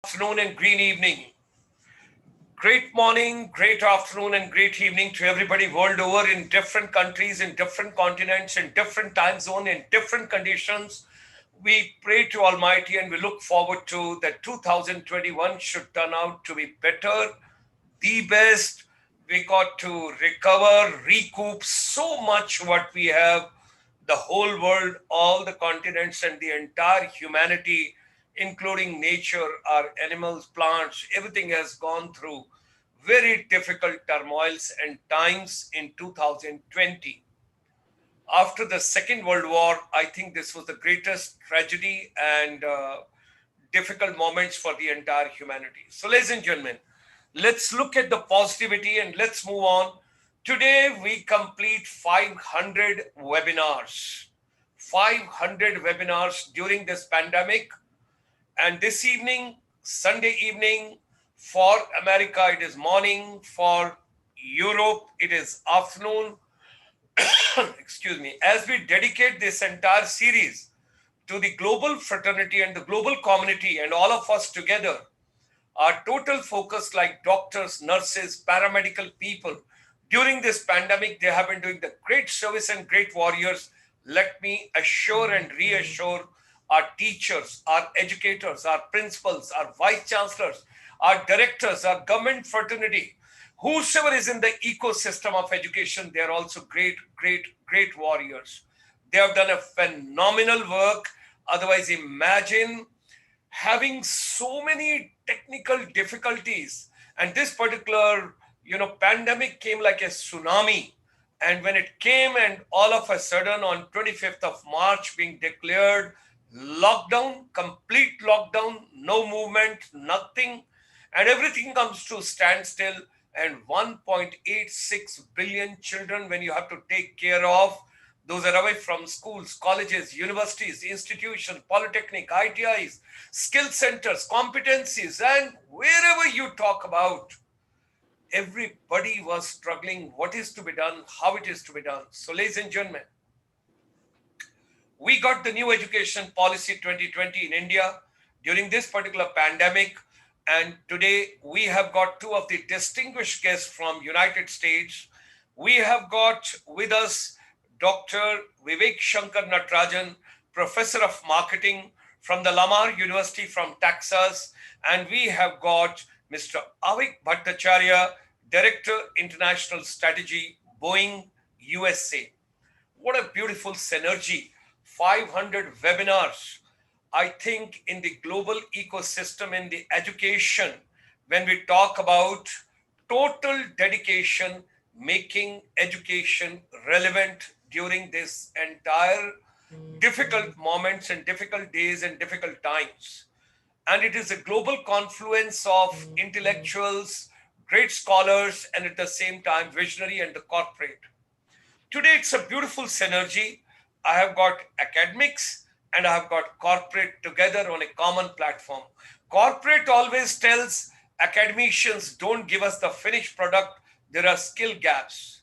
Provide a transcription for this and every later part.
Afternoon and green evening. Great morning, great afternoon, and great evening to everybody world over in different countries, in different continents, in different time zone, in different conditions. We pray to Almighty and we look forward to that 2021 should turn out to be better, the best. We got to recover, recoup so much what we have, the whole world, all the continents, and the entire humanity, including nature, our animals, plants, everything has gone through very difficult turmoils and times in 2020. After the Second World War, I think this was the greatest tragedy and difficult moments for the entire humanity. So, ladies and gentlemen, let's look at the positivity and let's move on. Today, we complete 500 webinars. 500 webinars during this pandemic. And this evening, Sunday evening, for America, it is morning. For Europe, it is afternoon. Excuse me. As we dedicate this entire series to the global fraternity and the global community and all of us together, our total focus, like doctors, nurses, paramedical people, during this pandemic, they have been doing the great service and great warriors. Let me assure and reassure our teachers, our educators, our principals, our vice chancellors, our directors, our government fraternity, whosoever is in the ecosystem of education, they are also great, great, great warriors. They have done a phenomenal work. Otherwise, imagine having so many technical difficulties, and this particular pandemic came like a tsunami. And when it came, and all of a sudden on 25th of March being declared lockdown, complete lockdown, no movement, nothing, and everything comes to standstill, and 1.86 billion children when you have to take care of, those are away from schools, colleges, universities, institutions, polytechnic, ITIs, skill centers, competencies, and wherever you talk about, everybody was struggling what is to be done, how it is to be done. So, ladies and gentlemen, we got the new education policy 2020 in India during this particular pandemic. And today we have got two of the distinguished guests from United States. We have got with us Dr. Vivek Shankar Natarajan, Professor of Marketing from the Lamar University from Texas. And we have got Mr. Avik Bhattacharya, Director, International Strategy, Boeing, USA. What a beautiful synergy. 500 webinars. I think in the global ecosystem, in the education, when we talk about total dedication, making education relevant during this entire difficult moments and difficult days and difficult times. And it is a global confluence of intellectuals, great scholars, and at the same time, visionary and the corporate. Today, it's a beautiful synergy. I have got academics and I have got corporate together on a common platform. Corporate always tells academicians, don't give us the finished product, there are skill gaps.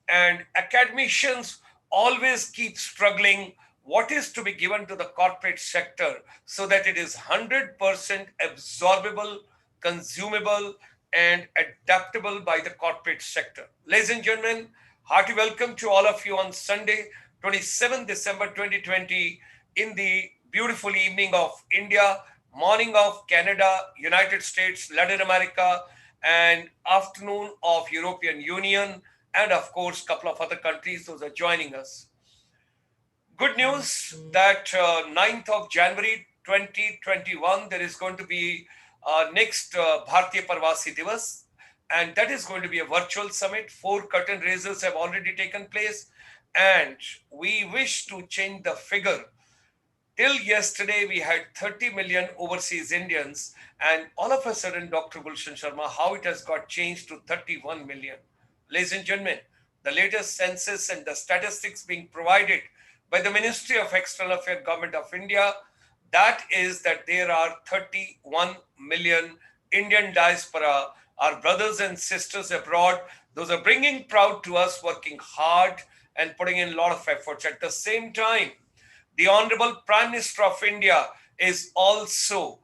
And academicians always keep struggling what is to be given to the corporate sector so that it is 100% absorbable, consumable, and adaptable by the corporate sector. Ladies and gentlemen, hearty welcome to all of you on Sunday, 27th December 2020, in the beautiful evening of India, morning of Canada, United States, Latin America, and afternoon of European Union, and of course, a couple of other countries, those are joining us. Good news that 9th of January 2021, there is going to be next Bhartiya Parvasi Divas, and that is going to be a virtual summit. 4 curtain raisers have already taken place, and we wish to change the figure. Till yesterday, we had 30 million overseas Indians, and all of a sudden, Dr. Gulshan Sharma, how it has got changed to 31 million. Ladies and gentlemen, the latest census and the statistics being provided by the Ministry of External Affairs, Government of India, that is that there are 31 million Indian diaspora, our brothers and sisters abroad. Those are bringing proud to us, working hard and putting in a lot of efforts. At the same time, the Honorable Prime Minister of India is also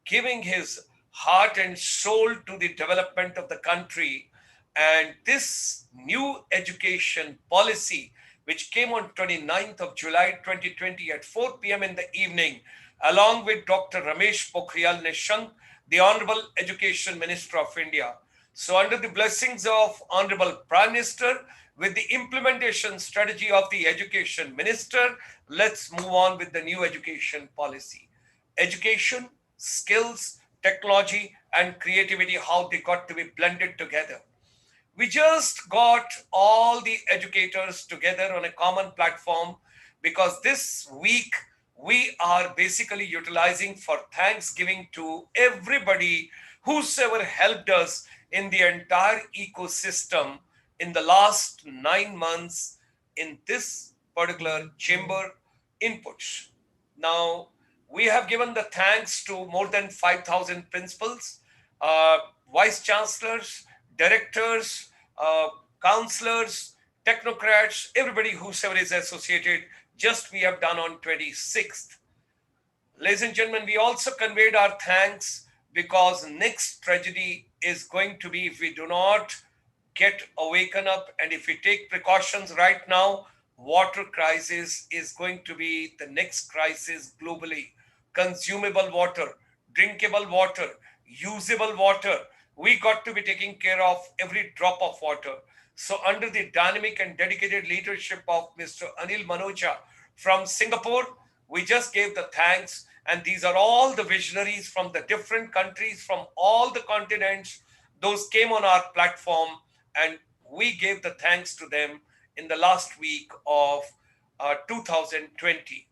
giving his heart and soul to the development of the country. And this new education policy, which came on 29th of July 2020 at 4 p.m. in the evening, along with Dr. Ramesh Pokhriyal Nishank, the Honorable Education Minister of India. So, under the blessings of Honorable Prime Minister, with the implementation strategy of the Education Minister, let's move on with the new education policy. Education, skills, technology, and creativity, how they got to be blended together. We just got all the educators together on a common platform because this week we are basically utilizing for Thanksgiving to everybody whosoever helped us in the entire ecosystem in the last 9 months in this particular chamber inputs. Now, we have given the thanks to more than 5,000 principals, uh, vice chancellors, directors, uh, counselors, technocrats, everybody whosoever is associated. Just we have done on 26th. Ladies and gentlemen, we also conveyed our thanks because next tragedy is going to be if we do not get awaken up and if we take precautions right now, water crisis is going to be the next crisis globally. Consumable water, drinkable water, usable water. We got to be taking care of every drop of water. So, under the dynamic and dedicated leadership of Mr. Anil Manocha from Singapore, we just gave the thanks. And these are all the visionaries from the different countries, from all the continents. Those came on our platform, and we gave the thanks to them in the last week of 2020.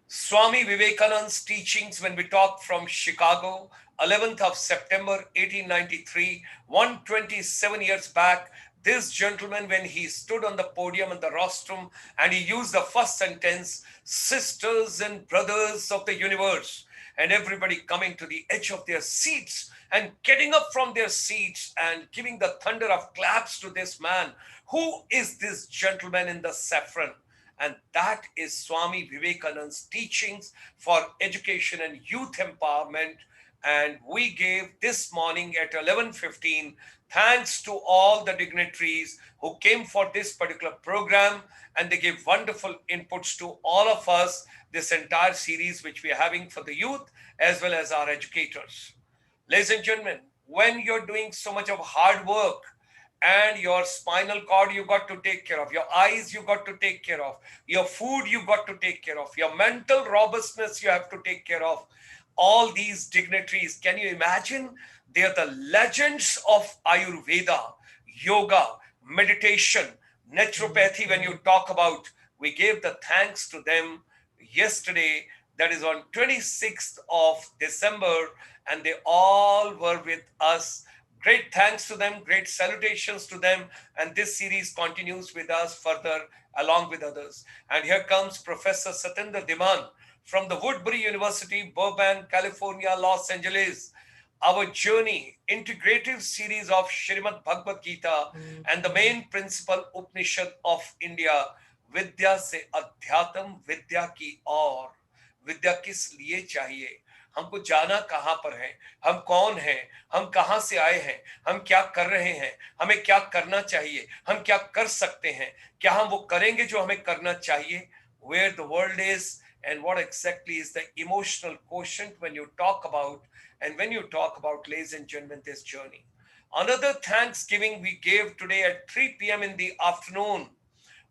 Swami Vivekanand's teachings when we talk from Chicago, 11th of September 1893, 127 years back. This gentleman, when he stood on the podium in the rostrum and he used the first sentence, sisters and brothers of the universe, and everybody coming to the edge of their seats and getting up from their seats and giving the thunder of claps to this man. Who is this gentleman in the saffron? And that is Swami Vivekananda's teachings for education and youth empowerment. And we gave this morning at 11:15 thanks to all the dignitaries who came for this particular program, and they gave wonderful inputs to all of us, this entire series which we are having for the youth as well as our educators. Ladies and gentlemen, when you're doing so much of hard work, and your spinal cord you got to take care of, your eyes you got to take care of, your food you got to take care of, your mental robustness you have to take care of, all these dignitaries, can you imagine? They are the legends of Ayurveda, yoga, meditation, naturopathy. When you talk about, we gave the thanks to them yesterday, that is on 26th of December, and they all were with us. Great thanks to them, great salutations to them, and this series continues with us further along with others. And here comes Professor Satendra Diman from the Woodbury University, Burbank, California, Los Angeles. Our journey, integrative series of Shrimad Bhagavad Gita and the main principal Upanishad of India, विद्या से अध्यात्म विद्या की और विद्या किस लिए चाहिए, हमको जाना कहाँ पर है, हम कौन हैं, हम कहाँ से आए हैं, हम क्या कर रहे हैं, हमें क्या करना चाहिए, हम क्या कर सकते हैं, क्या हम वो करेंगे जो हमें करना चाहिए, where the world is and what exactly is the emotional quotient when you talk about, and when you talk about, ladies and gentlemen, this journey. Another Thanksgiving we gave today at 3 p.m. in the afternoon.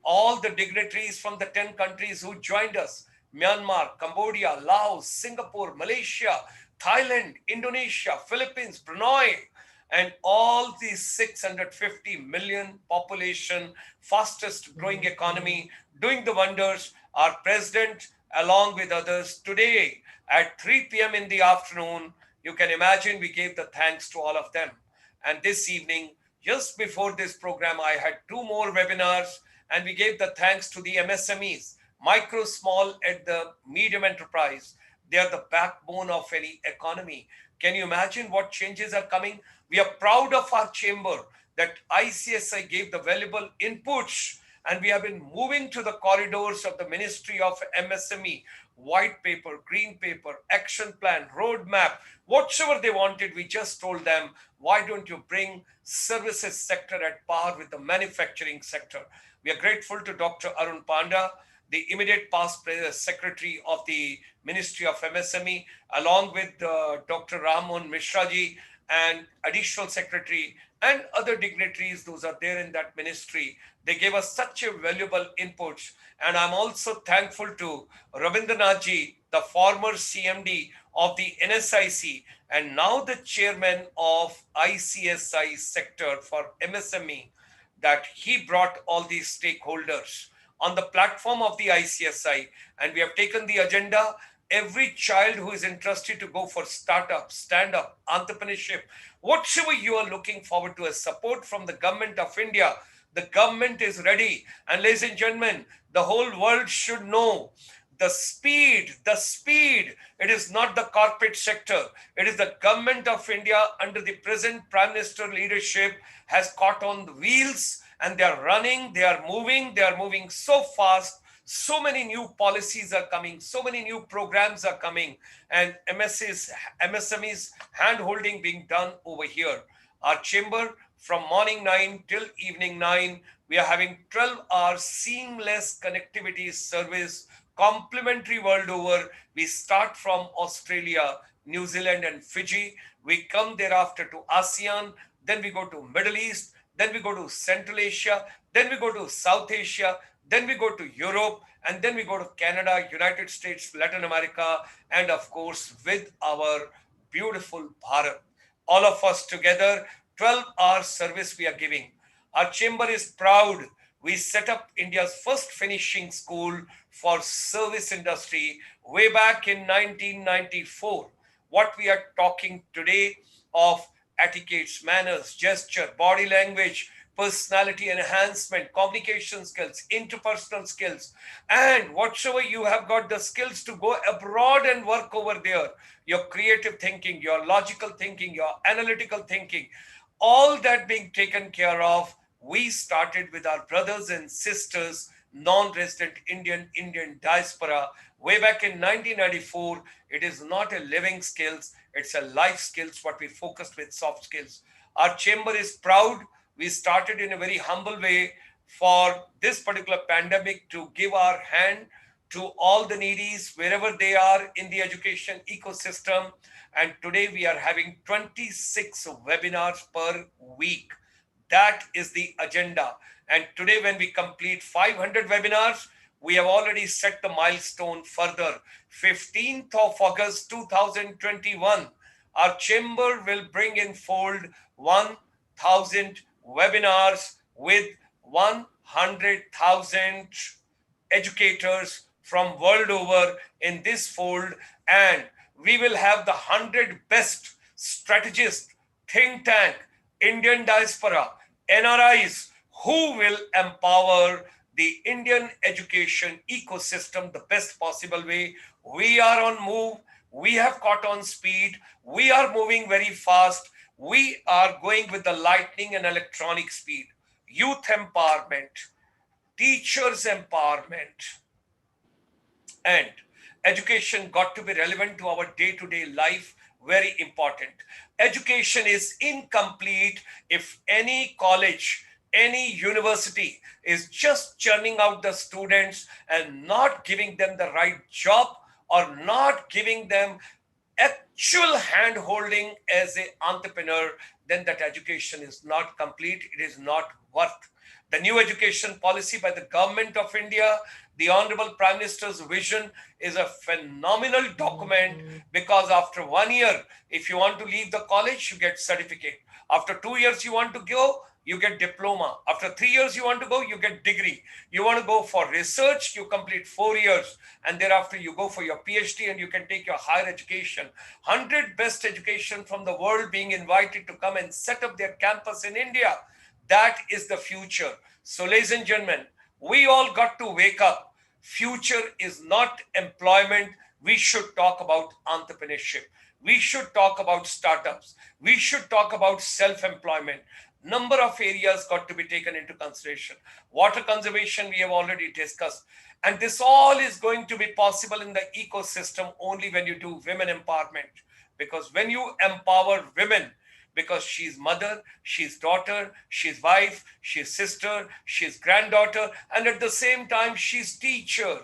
All the dignitaries from the 10 countries who joined us: Myanmar, Cambodia, Laos, Singapore, Malaysia, Thailand, Indonesia, Philippines, Brunei, and all the 650 million population, fastest growing economy, doing the wonders. Our president, along with others, today at 3 p.m. in the afternoon, you can imagine we gave the thanks to all of them. And this evening, just before this program, I had two more webinars, and we gave the thanks to the MSMEs, micro, small, and the medium enterprise. They are the backbone of any economy. Can you imagine what changes are coming? We are proud of our chamber that ICSI gave the valuable inputs and we have been moving to the corridors of the Ministry of MSME, white paper, green paper, action plan, roadmap, whatsoever they wanted. We just told them, why don't you bring services sector at par with the manufacturing sector? We are grateful to Dr. Arun Panda, the immediate past secretary of the Ministry of MSME, along with Dr. Ramon Mishraji and additional secretary and other dignitaries, those are there in that ministry. They gave us such a valuable inputs. And I'm also thankful to Rabindranath ji, the former CMD of the NSIC and now the chairman of ICSI sector for MSME, that he brought all these stakeholders on the platform of the ICSI, and we have taken the agenda. Every child who is interested to go for startup, stand-up, entrepreneurship, whatever you are looking forward to as support from the government of India, the government is ready. And ladies and gentlemen, the whole world should know the speed. It is not the corporate sector. It is the government of India under the present Prime Minister leadership has caught on the wheels, and they are running, they are moving so fast. So many new policies are coming, so many new programs are coming, and MSMEs hand holding being done over here. Our chamber from morning 9 till evening 9, we are having 12 hours seamless connectivity service, complimentary world over. We start from Australia, New Zealand and Fiji. We come thereafter to ASEAN, then we go to Middle East, then we go to Central Asia, then we go to South Asia, then we go to Europe, and then we go to Canada, United States, Latin America, and of course with our beautiful Bharat. All of us together, 12-hour service we are giving. Our chamber is proud. We set up India's first finishing school for service industry way back in 1994. What we are talking today of etiquettes, manners, gesture, body language, personality enhancement, communication skills, interpersonal skills, and whatsoever you have got the skills to go abroad and work over there, your creative thinking, your logical thinking, your analytical thinking, all that being taken care of. We started with our brothers and sisters, non-resident Indian diaspora, way back in 1994. It is not a living skills, it's a life skills, what we focused with soft skills. Our chamber is proud. We started in a very humble way for this particular pandemic to give our hand to all the needies wherever they are in the education ecosystem. And today we are having 26 webinars per week. That is the agenda. And today, when we complete 500 webinars, we have already set the milestone further. 15th of August 2021, our chamber will bring in fold 1,000 webinars with 100,000 educators from world over in this fold, and we will have the 100 best strategists, think tank, Indian diaspora, NRIs, who will empower the Indian education ecosystem the best possible way. We are on move. We have caught on speed. We are moving very fast. We are going with the lightning and electronic speed. Youth empowerment, teachers empowerment, and education got to be relevant to our day-to-day life. Very important. Education is incomplete if any college, any university is just churning out the students and not giving them the right job or not giving them actual hand holding as an entrepreneur. Then that education is not complete. It is not worth. The new education policy by the government of India, the Honorable Prime Minister's vision, is a phenomenal document, because after 1 year, if you want to leave the college, you get certificate. After 2 years, you want to go, you get diploma. After 3 years, you want to go, you get degree. You want to go for research, you complete 4 years, and thereafter you go for your PhD and you can take your higher education. 100 best education from the world being invited to come and set up their campus in India. That is the future. So, ladies and gentlemen, we all got to wake up. Future is not employment. We should talk about entrepreneurship. We should talk about startups. We should talk about self-employment. Number of areas got to be taken into consideration. Water conservation, we have already discussed. And this all is going to be possible in the ecosystem only when you do women empowerment. Because when you empower women, because she's mother, she's daughter, she's wife, she's sister, she's granddaughter, and at the same time, she's teacher.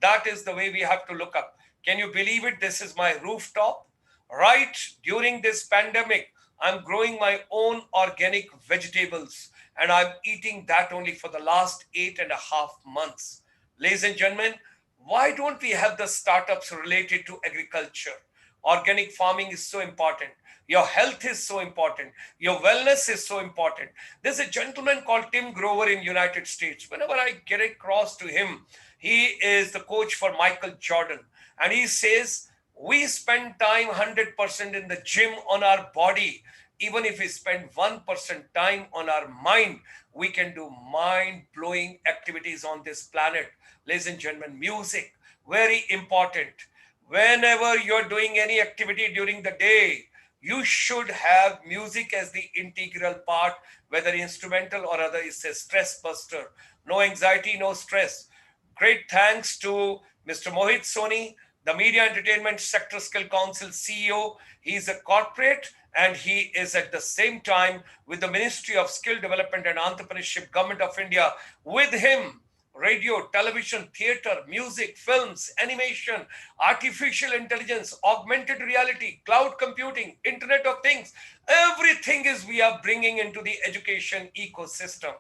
That is the way we have to look up. Can you believe it? This is my rooftop. Right during this pandemic, I'm growing my own organic vegetables and I'm eating that only for the last 8.5 months. Ladies and gentlemen, why don't we have the startups related to agriculture? Organic farming is so important. Your health is so important. Your wellness is so important. There's a gentleman called Tim Grover in United States. Whenever I get across to him, he is the coach for Michael Jordan. And he says, we spend time 100% in the gym on our body. Even if we spend 1% time on our mind, we can do mind-blowing activities on this planet. Ladies and gentlemen, music, very important. Whenever you're doing any activity during the day, you should have music as the integral part, whether instrumental or other. It's a stress buster. No anxiety, no stress. Great thanks to Mr. Mohit Soni, the Media Entertainment Sector Skill Council CEO. He's a corporate and he is at the same time with the Ministry of Skill Development and Entrepreneurship, Government of India. With him, radio, television, theater, music, films, animation, artificial intelligence, augmented reality, cloud computing, Internet of Things, everything is we are bringing into the education ecosystem.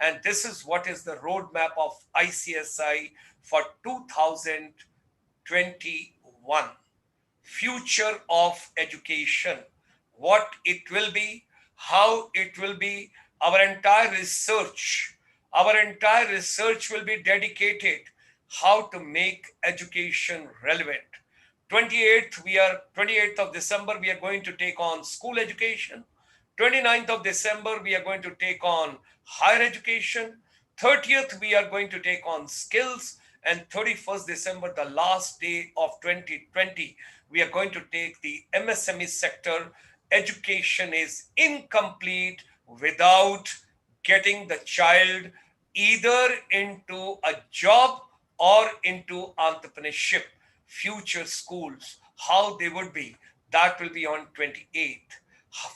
And this is what is the roadmap of ICSI for 2021. Future of education. What it will be, how it will be, our entire research will be dedicated how to make education relevant. 28th of December, we are going to take on school education. 29th of December, we are going to take on higher education. 30th, we are going to take on skills. And 31st December, the last day of 2020, we are going to take the MSME sector. Education is incomplete without getting the child either into a job or into entrepreneurship. Future schools, how they would be, that will be on 28th.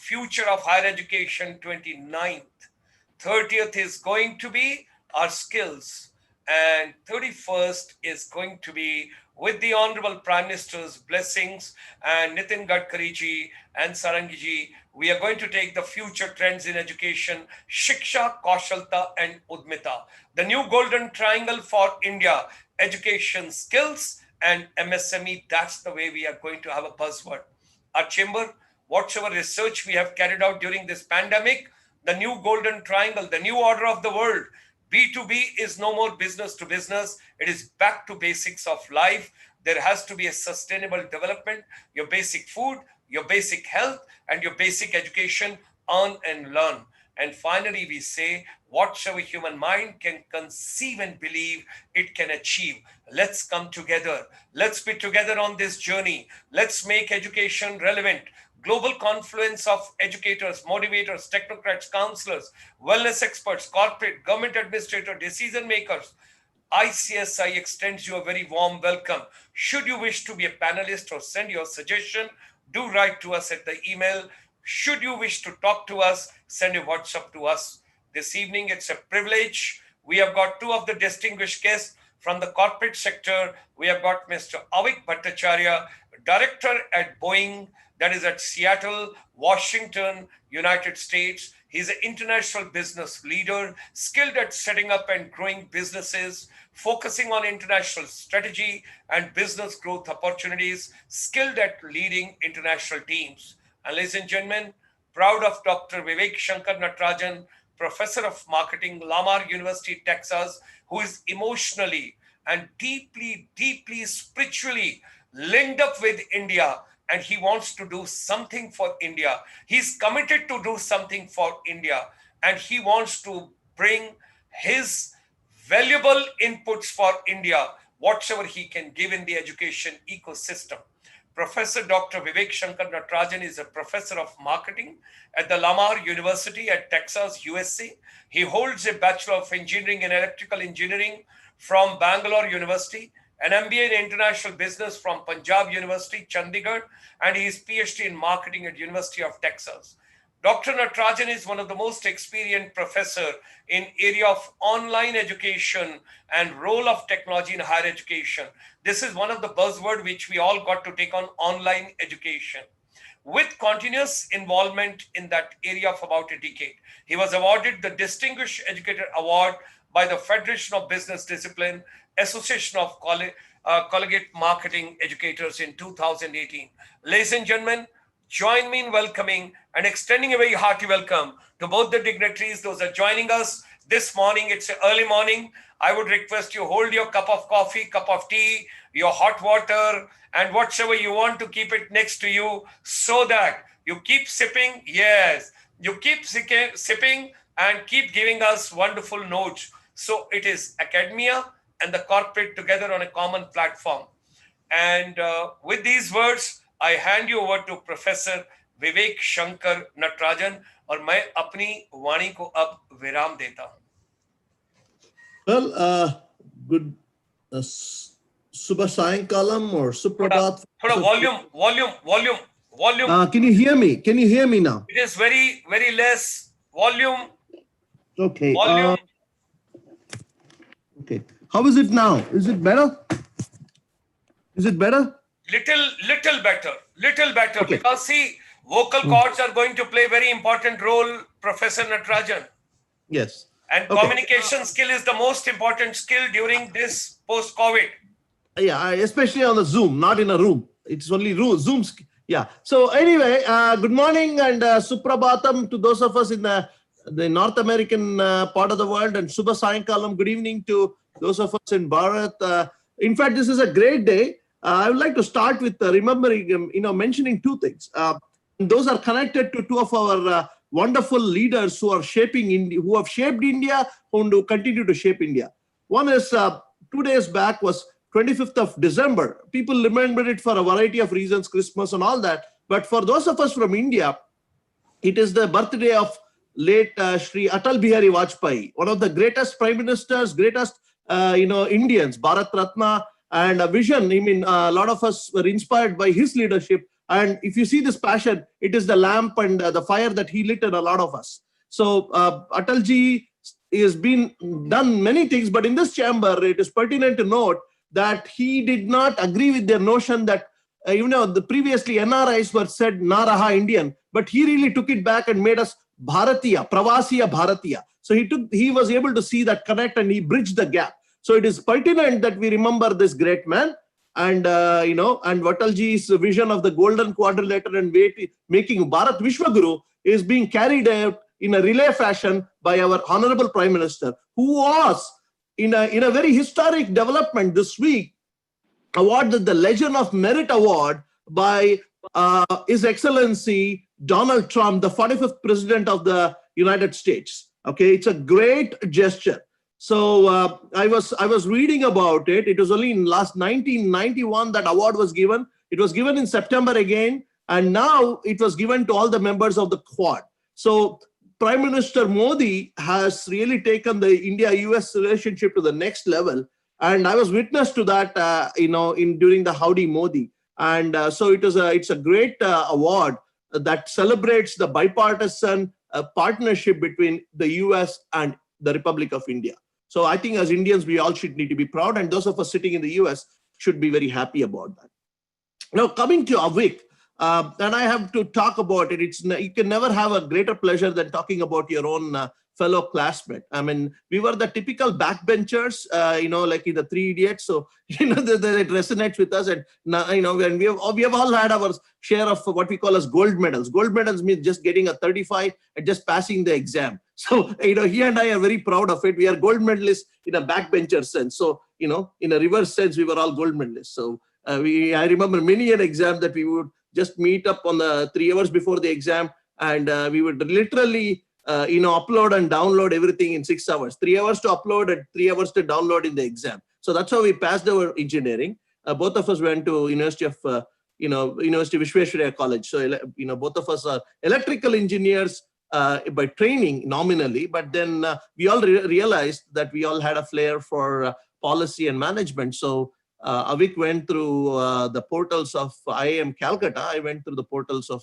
Future of higher education, 29th. 30th is going to be our skills. And 31st is going to be with the Honorable Prime Minister's blessings and Nitin Gadkari ji and Sarangi ji, we are going to take the future trends in education, Shiksha, Kaushalta and Udmita. The new golden triangle for India, education, skills and MSME. That's the way we are going to have a buzzword. Our chamber, whatever research we have carried out during this pandemic, the new golden triangle, the new order of the world, B2B is no more business to business. It is back to basics of life. There has to be a sustainable development, your basic food, your basic health, and your basic education, earn and learn. And finally, we say, whatsoever human mind can conceive and believe, it can achieve. Let's come together. Let's be together on this journey. Let's make education relevant. Global confluence of educators, motivators, technocrats, counselors, wellness experts, corporate, government administrators, decision makers. ICSI extends you a very warm welcome. Should you wish to be a panelist or send your suggestion, do write to us at the email. Should you wish to talk to us, send a WhatsApp to us. This evening, it's a privilege. We have got two of the distinguished guests from the corporate sector. We have got Mr. Avik Bhattacharya, director at Boeing, that is at Seattle, Washington, United States. He's an international business leader, skilled at setting up and growing businesses, focusing on international strategy and business growth opportunities, skilled at leading international teams. And ladies and gentlemen, proud of Dr. Vivek Shankar Natarajan, professor of marketing, Lamar University, Texas, who is emotionally and deeply, deeply spiritually linked up with India. And he wants to do something for India. He's committed to do something for India. And he wants to bring his valuable inputs for India, whatever he can give in the education ecosystem. Professor Dr. Vivek Shankar Natarajan is a professor of marketing at the Lamar University at Texas, USA. He holds a Bachelor of Engineering in Electrical Engineering from Bangalore University, an MBA in International Business from Panjab University, Chandigarh, and his PhD in Marketing at University of Texas. Dr. Natarajan is one of the most experienced professor in area of online education and role of technology in higher education. This is one of the buzzword which we all got to take on, online education. With continuous involvement in that area of about a decade, he was awarded the Distinguished Educator Award by the Federation of Business Discipline, Association of Collegiate Marketing Educators in 2018. Ladies and gentlemen, join me in welcoming and extending a very hearty welcome to both the dignitaries. Those are joining us this morning. It's an early morning. I would request you hold your cup of coffee, cup of tea, your hot water, and whatsoever you want to keep it next to you so that you keep sipping. Yes, you keep sipping and keep giving us wonderful notes. So it is academia and the corporate together on a common platform. And with these words, I hand you over to Professor विवेक शंकर नटराजन और मैं अपनी वाणी को अब विराम देता हूं. Well, good Subha Sayankalam or Suprabhat. थोड़ा volume. Can you hear me? Can you hear me now? It is very, very less volume. Okay. Volume. Okay. How is it now? Is it better? Is it better? Little better. Okay. Because see, vocal cords are going to play a very important role, Professor Natarajan. Yes. And communication skill is the most important skill during this post-COVID. Yeah, especially on the Zoom, not in a room. It's only Zoom. Yeah. So anyway, good morning and Suprabhatam to those of us in the North American part of the world, and Subha Sayankalam, good evening to those of us in Bharat. In fact, this is a great day. I would like to start with remembering, mentioning two things. Those are connected to two of our wonderful leaders who are shaping India, who have shaped India, who continue to shape India. One is 2 days back was 25th of December. People remember it for a variety of reasons, Christmas and all that. But for those of us from India, it is the birthday of late Shri Atal Bihari Vajpayee, one of the greatest prime ministers, greatest Indians, Bharat Ratna, and a vision. I mean, a lot of us were inspired by his leadership. And if you see this passion, it is the lamp and the fire that he lit in a lot of us. So Atalji has been done many things, but in this chamber, it is pertinent to note that he did not agree with their notion that, the previously NRIs were said Naraha Indian, but he really took it back and made us Bhartiya, Pravasiya Bharatiya. So he was able to see that connect and he bridged the gap. So it is pertinent that we remember this great man. And, and Atalji's vision of the golden quadrilateral and making Bharat Vishwaguru is being carried out in a relay fashion by our Honorable Prime Minister, who was in a very historic development this week, awarded the Legion of Merit Award by His Excellency Donald Trump, the 45th President of the United States. Okay, it's a great gesture. So I was reading about it. It was only in last 1991 that award was given. It was given in September again, and now it was given to all the members of the Quad. So Prime Minister Modi has really taken the India-US relationship to the next level, and I was witness to that, during the Howdy Modi. And so it's a great award that celebrates the bipartisan partnership between the US and the Republic of India. So I think as Indians, we all should need to be proud, and those of us sitting in the US should be very happy about that. Now, coming to Avik, and I have to talk about it. You can never have a greater pleasure than talking about your own fellow classmate. I mean, we were the typical backbenchers, like in the Three Idiots. So, it resonates with us. And, when we have all had our share of what we call as gold medals. Gold medals means just getting a 35 and just passing the exam. So, he and I are very proud of it. We are gold medalists in a backbencher sense. So, in a reverse sense, we were all gold medalists. So, I remember many an exam that we would just meet up on the 3 hours before the exam, and we would literally, upload and download everything in 6 hours. 3 hours to upload and 3 hours to download in the exam. So that's how we passed our engineering. Both of us went to University of University Vishwaguru College. So, both of us are electrical engineers by training nominally, but then we all realized that we all had a flair for policy and management. So Avik went through the portals of IIM Calcutta. I went through the portals of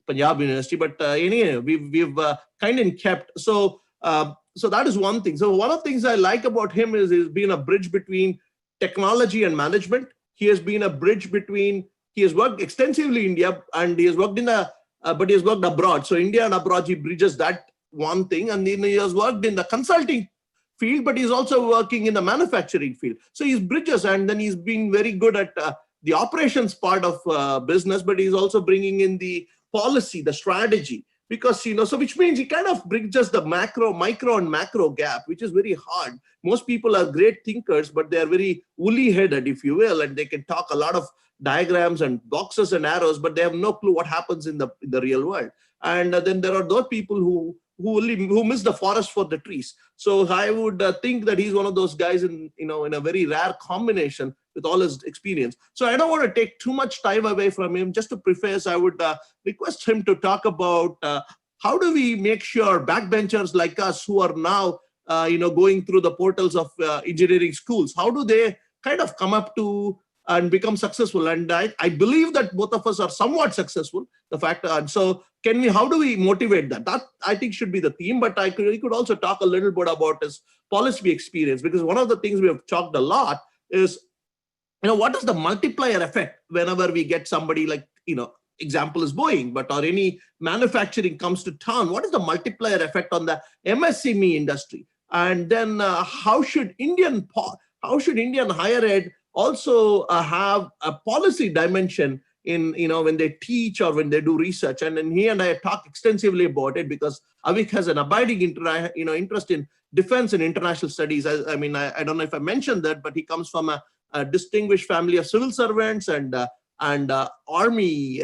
Panjab University. But anyway, we've kind of kept. So that is one thing. So one of the things I like about him is he's been a bridge between technology and management. He has been a bridge between. He has worked extensively in India, and he has worked but he has worked abroad. So India and abroad, he bridges that one thing. And then he has worked in the consulting field, but he's also working in the manufacturing field. So he's bridges, and then he's been very good at the operations part of business, but he's also bringing in the policy, the strategy, because, so which means he kind of bridges the micro and macro gap, which is very hard. Most people are great thinkers, but they're very woolly headed, if you will, and they can talk a lot of diagrams and boxes and arrows, but they have no clue what happens in the real world. And then there are those people who miss the forest for the trees. So I would think that he's one of those guys in a very rare combination with all his experience. So I don't want to take too much time away from him. Just to preface, I would request him to talk about how do we make sure backbenchers like us who are now going through the portals of engineering schools, how do they kind of come up to and become successful? And I believe that both of us are somewhat successful. The fact, so how do we motivate that? That I think should be the theme, but we could also talk a little bit about his policy experience, because one of the things we have talked a lot is, what is the multiplier effect whenever we get somebody like, example is Boeing, but or any manufacturing comes to town, what is the multiplier effect on the MSME industry? And then how should Indian higher ed also have a policy dimension in, when they teach or when they do research? And then he and I talk extensively about it, because Avik has an abiding interest in defense and international studies. I don't know if I mentioned that, but he comes from a distinguished family of civil servants and army,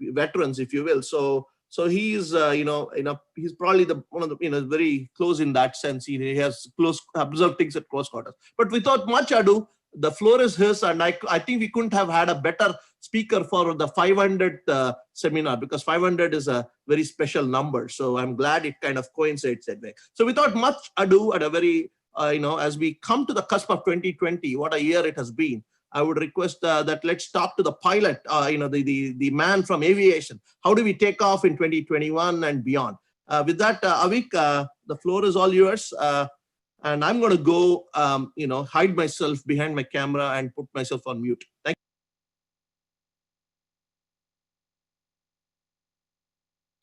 veterans, if you will. So he's, he's probably one of the, very close in that sense. He has observed things at close quarters. But without much ado, the floor is his, and I think we couldn't have had a better speaker for the 500th seminar, because 500 is a very special number. So I'm glad it kind of coincides that way. So without much ado, at a very, as we come to the cusp of 2020, what a year it has been, I would request that let's talk to the pilot, the man from aviation. How do we take off in 2021 and beyond? With that, Avik, the floor is all yours. And I'm going to go, hide myself behind my camera and put myself on mute. Thank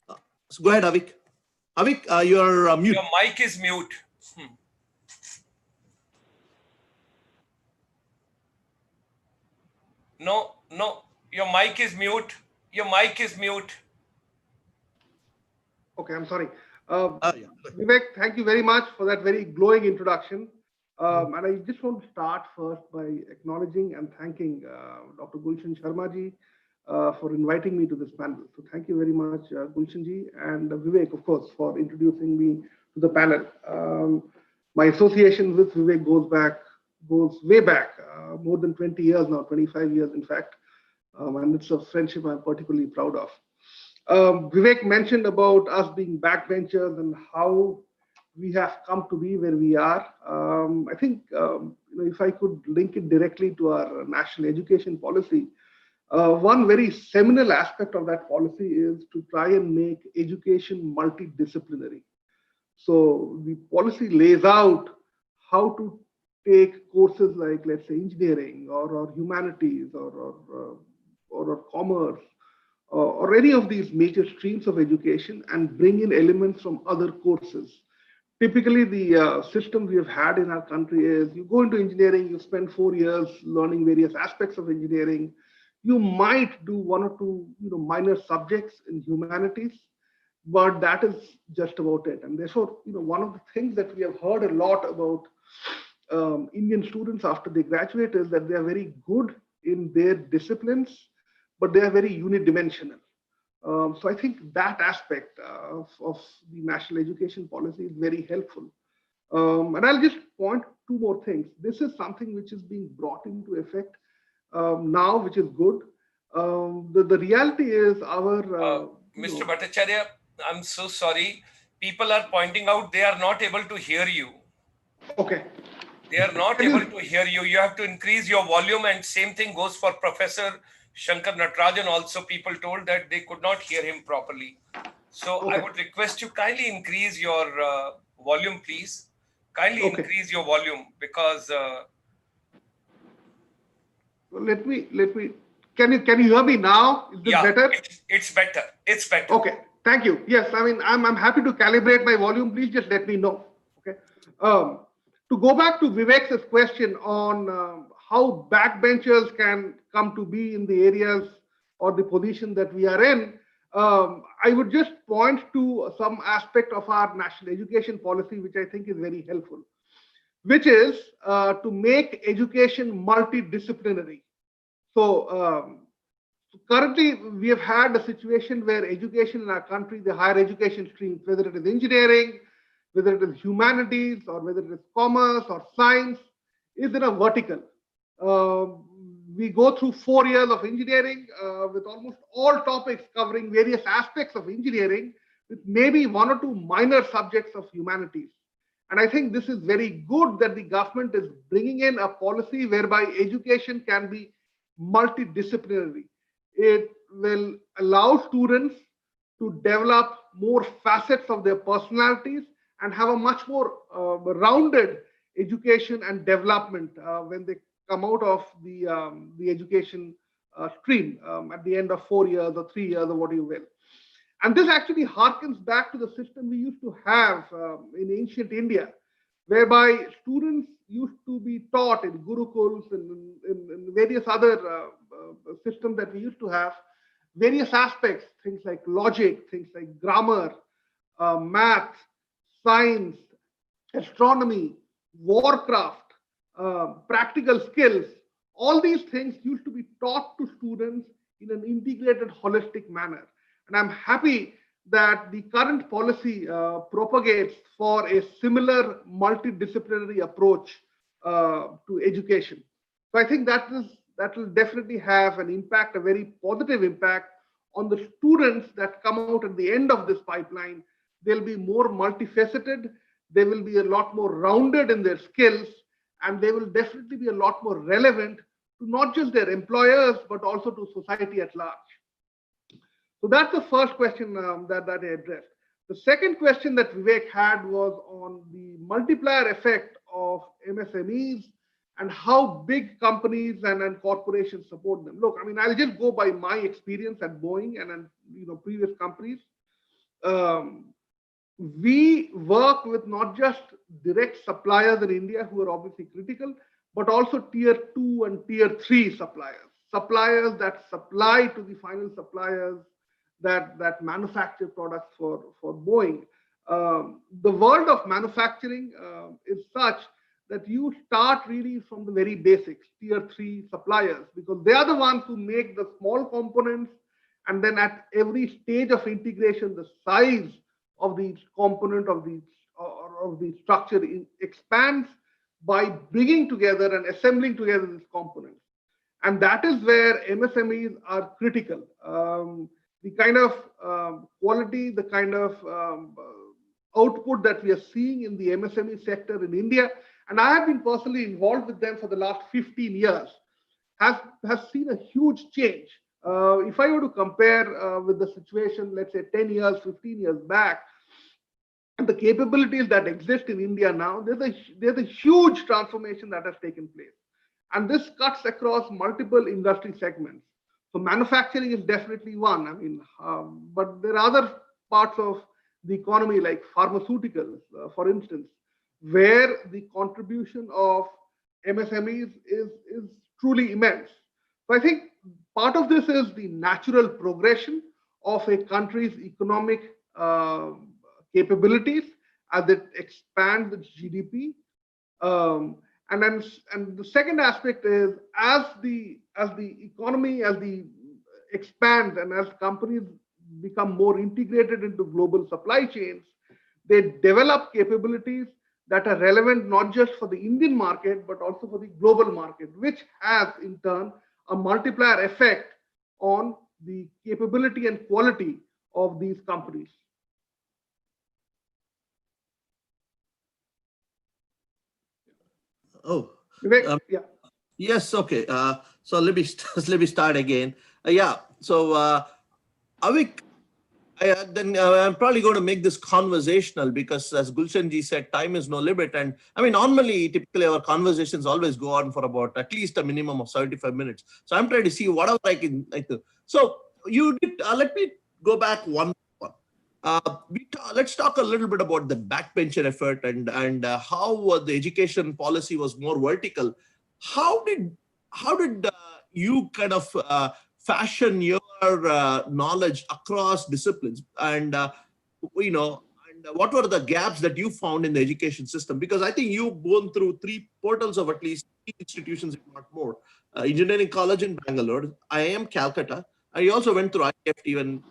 you. So go ahead, Avik. Avik, you're mute. Your mic is mute. No, your mic is mute. Your mic is mute. Okay, I'm sorry. Vivek, thank you very much for that very glowing introduction. And I just want to start first by acknowledging and thanking Dr. Gulshan Sharma ji for inviting me to this panel. So thank you very much, Gulshan ji, and Vivek, of course, for introducing me to the panel. My association with Vivek goes way back, more than 20 years now, 25 years, in fact. And it's a friendship I'm particularly proud of. Vivek mentioned about us being backbenchers and how we have come to be where we are. I think if I could link it directly to our national education policy, one very seminal aspect of that policy is to try and make education multidisciplinary. So the policy lays out how to take courses like, let's say, engineering or humanities or commerce, or any of these major streams of education, and bring in elements from other courses. Typically, the system we have had in our country is you go into engineering, you spend 4 years learning various aspects of engineering. You might do 1 or 2 minor subjects in humanities, but that is just about it. And therefore, one of the things that we have heard a lot about Indian students after they graduate is that they are very good in their disciplines, but they are very unidimensional. So I think that aspect of the national education policy is very helpful. And I'll just point 2 more things. This is something which is being brought into effect now, which is good. The reality is our... Mr. Bhattacharya, I'm so sorry. People are pointing out they are not able to hear you. Okay. They are not able to hear you. You have to increase your volume, and same thing goes for Professor Shankar Natarajan. Also, people told that they could not hear him properly. So I would request you kindly increase your volume, please. Kindly increase your volume because... Let me. Can you hear me now? Is this better? It's better. It's better. Okay. Thank you. Yes, I mean I'm happy to calibrate my volume. Please just let me know. Okay. To go back to Vivek's question on how backbenchers can come to be in the areas or the position that we are in, I would just point to some aspect of our national education policy, which I think is very helpful, which is to make education multidisciplinary. So currently, we have had a situation where education in our country, the higher education streams, whether it is engineering, whether it is humanities, or whether it is commerce or science, is in a vertical. We go through 4 years of engineering with almost all topics covering various aspects of engineering, with maybe 1 or 2 minor subjects of humanities. And I think this is very good that the government is bringing in a policy whereby education can be multidisciplinary. It will allow students to develop more facets of their personalities and have a much more rounded education and development when they come out of the education stream at the end of 4 years or 3 years or what you will. And this actually harkens back to the system we used to have in ancient India, whereby students used to be taught in gurukuls and in various other systems that we used to have, various aspects, things like logic, things like grammar, math, science, astronomy, warcraft, practical skills. All these things used to be taught to students in an integrated, holistic manner. And I'm happy that the current policy propagates for a similar multidisciplinary approach to education. So I think that will definitely have an impact, a very positive impact on the students that come out at the end of this pipeline. They'll be more multifaceted, they will be a lot more rounded in their skills, and they will definitely be a lot more relevant to not just their employers, but also to society at large. So that's the first question that I addressed. The second question that Vivek had was on the multiplier effect of MSMEs and how big companies and corporations support them. Look, I mean, I'll just go by my experience at Boeing and previous companies. We work with not just direct suppliers in India who are obviously critical, but also tier 2 and tier 3 suppliers that supply to the final suppliers that manufacture products for Boeing. The world of manufacturing is such that you start really from the very basics, tier 3 suppliers, because they are the ones who make the small components, and then at every stage of integration, the size of the component of the structure expands by bringing together and assembling together these components. And that is where MSMEs are critical. The kind of quality, the kind of output that we are seeing in the MSME sector in India, and I have been personally involved with them for the last 15 years, has seen a huge change. If I were to compare with the situation, let's say 10 years, 15 years back, and the capabilities that exist in India now, there's a huge transformation that has taken place. And this cuts across multiple industry segments. So manufacturing is definitely one. I mean, but there are other parts of the economy like pharmaceuticals, for instance, where the contribution of MSMEs is truly immense. So I think part of this is the natural progression of a country's economic capabilities as it expands its GDP. And the second aspect is as the economy expands and as companies become more integrated into global supply chains, they develop capabilities that are relevant not just for the Indian market but also for the global market, which has in turn a multiplier effect on the capability and quality of these companies. Oh, Vivek, yeah. yes. Okay. So let me let me start again. Yeah. So Avik, I'm probably going to make this conversational because, as Gulshanji said, time is no limit. And I mean, normally, typically, our conversations always go on for about at least a minimum of 75 minutes. So I'm trying to see whatever I can. So you did. Let me go back one. Let's talk a little bit about the backbencher effort and how the education policy was more vertical. How did you kind of fashion your knowledge across disciplines, and what were the gaps that you found in the education system? Because I think you've gone through three portals of at least three institutions, if not more. Engineering College in Bangalore, IIM Calcutta. I also went through IFT when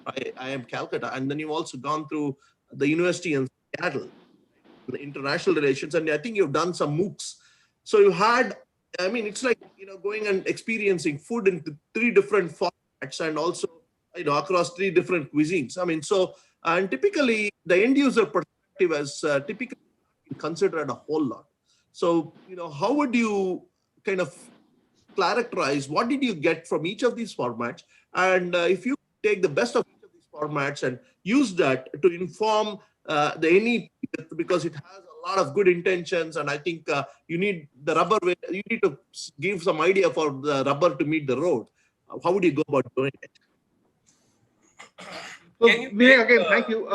IIM Calcutta, and then you've also gone through the university in Seattle, the international relations, and I think you've done some MOOCs. So you had, I mean, it's like, going and experiencing food in three different formats, and also, across three different cuisines. I mean, so, and typically the end user perspective is typically considered a whole lot. So, how would you kind of characterize what did you get from each of these formats? And if you take the best of each of these formats and use that to inform the NEP, because it has a lot of good intentions, and I think you need the rubber, you need to give some idea for the rubber to meet the road. How would you go about doing it? So, again, thank you.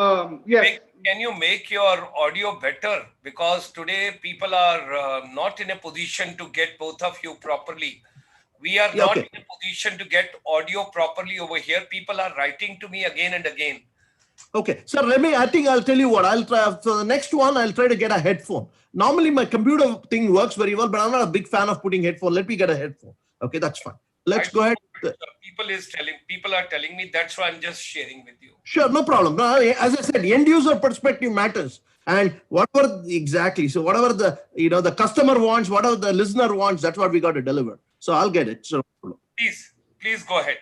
Yes. Can you make your audio better? Because today people are not in a position to get both of you properly. We are not in a position to get audio properly over here. People are writing to me again and again. Okay, so I think I'll tell you what, I'll try. For the next one, I'll try to get a headphone. Normally my computer thing works very well, but I'm not a big fan of putting headphone. Let me get a headphone. Okay, that's fine. Let's go ahead. People are telling me, that's why I'm just sharing with you. Sure, no problem. No, as I said, the end user perspective matters. And whatever exactly, so whatever the customer wants, whatever the listener wants, that's what we got to deliver. So I'll get it. So please go ahead.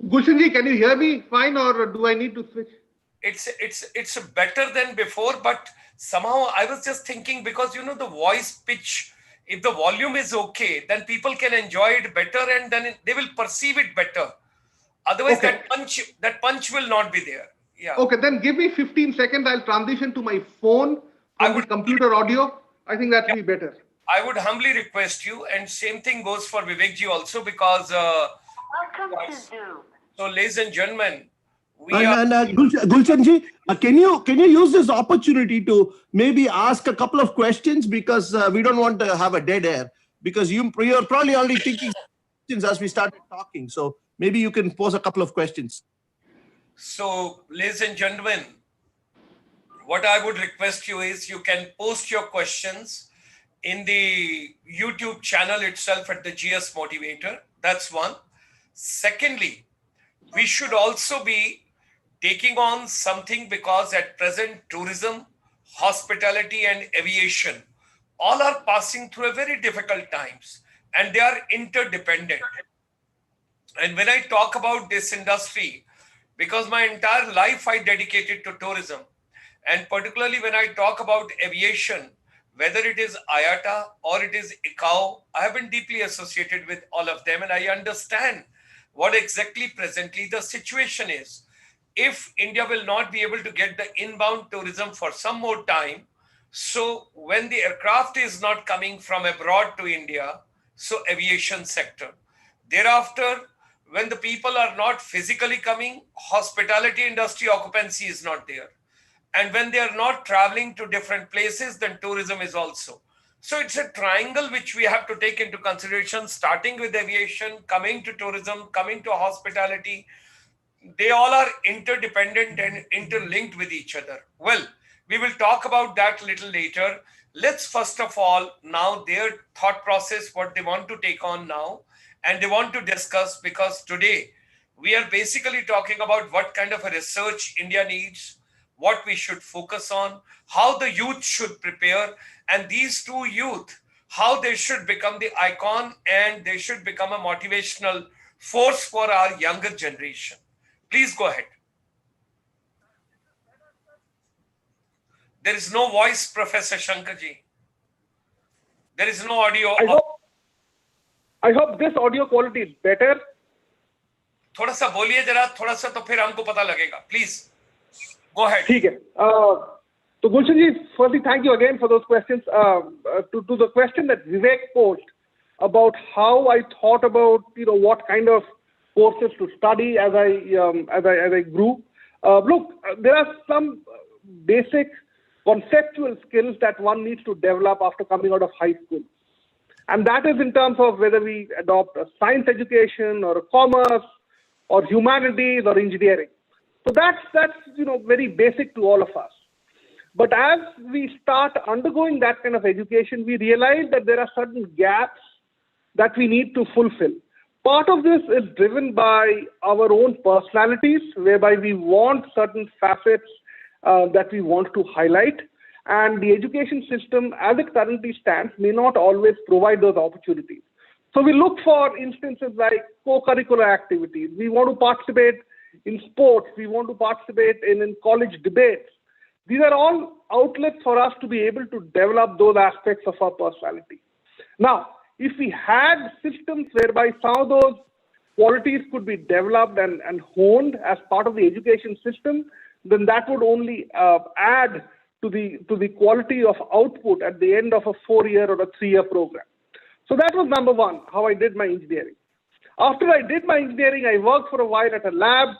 Gulshanji, can you hear me fine, or do I need to switch? It's better than before, but somehow I was just thinking, because the voice pitch, if the volume is okay, then people can enjoy it better, and then they will perceive it better. Otherwise, that punch will not be there. Yeah. Okay, then give me 15 seconds. I'll transition to my phone from the computer audio. I think that will be better. I would humbly request you, and same thing goes for Vivekji also, because welcome to Zoom. So, ladies and gentlemen, Gulshanji, can you use this opportunity to maybe ask a couple of questions, because we don't want to have a dead air, because you're probably already thinking questions as we started talking. So maybe you can pose a couple of questions. So, ladies and gentlemen, what I would request you is, you can post your questions in the YouTube channel itself at the GS Motivator. That's one. Secondly, we should also be taking on something, because at present tourism, hospitality and aviation all are passing through a very difficult times, and they are interdependent. And when I talk about this industry, because my entire life I dedicated to tourism, and particularly when I talk about aviation, whether it is IATA or it is ICAO, I have been deeply associated with all of them, and I understand what exactly presently the situation is. If India will not be able to get the inbound tourism for some more time, so when the aircraft is not coming from abroad to India, so aviation sector. Thereafter, when the people are not physically coming, hospitality industry occupancy is not there. And when they are not traveling to different places, then tourism is also. So it's a triangle which we have to take into consideration, starting with aviation, coming to tourism, coming to hospitality. They all are interdependent and interlinked with each other. Well, we will talk about that a little later. Let's first of all, now their thought process, what they want to take on now, and they want to discuss, because today we are basically talking about what kind of a research India needs, what we should focus on, how the youth should prepare, and these two youth, how they should become the icon and they should become a motivational force for our younger generation? Please go ahead. There is no voice, Professor Shankarji. There is no audio. I hope this audio quality is better. थोड़ा सा बोलिए जरा, थोड़ा सा तो फिर हमको पता लगेगा. Please go ahead. ठीक है. So Gulshan ji, firstly, thank you again for those questions. To the question that Vivek posed about how I thought about what kind of courses to study as I grew. Look, there are some basic conceptual skills that one needs to develop after coming out of high school. And that is in terms of whether we adopt a science education or a commerce or humanities or engineering. So that's very basic to all of us. But as we start undergoing that kind of education, we realize that there are certain gaps that we need to fulfill. Part of this is driven by our own personalities, whereby we want certain facets that we want to highlight. And the education system, as it currently stands, may not always provide those opportunities. So we look for instances like co-curricular activities. We want to participate in sports. We want to participate in college debates. These are all outlets for us to be able to develop those aspects of our personality. Now, if we had systems whereby some of those qualities could be developed and honed as part of the education system, then that would only add to the quality of output at the end of a 4-year or a 3-year program. So that was number one, how I did my engineering. After I did my engineering, I worked for a while at a lab,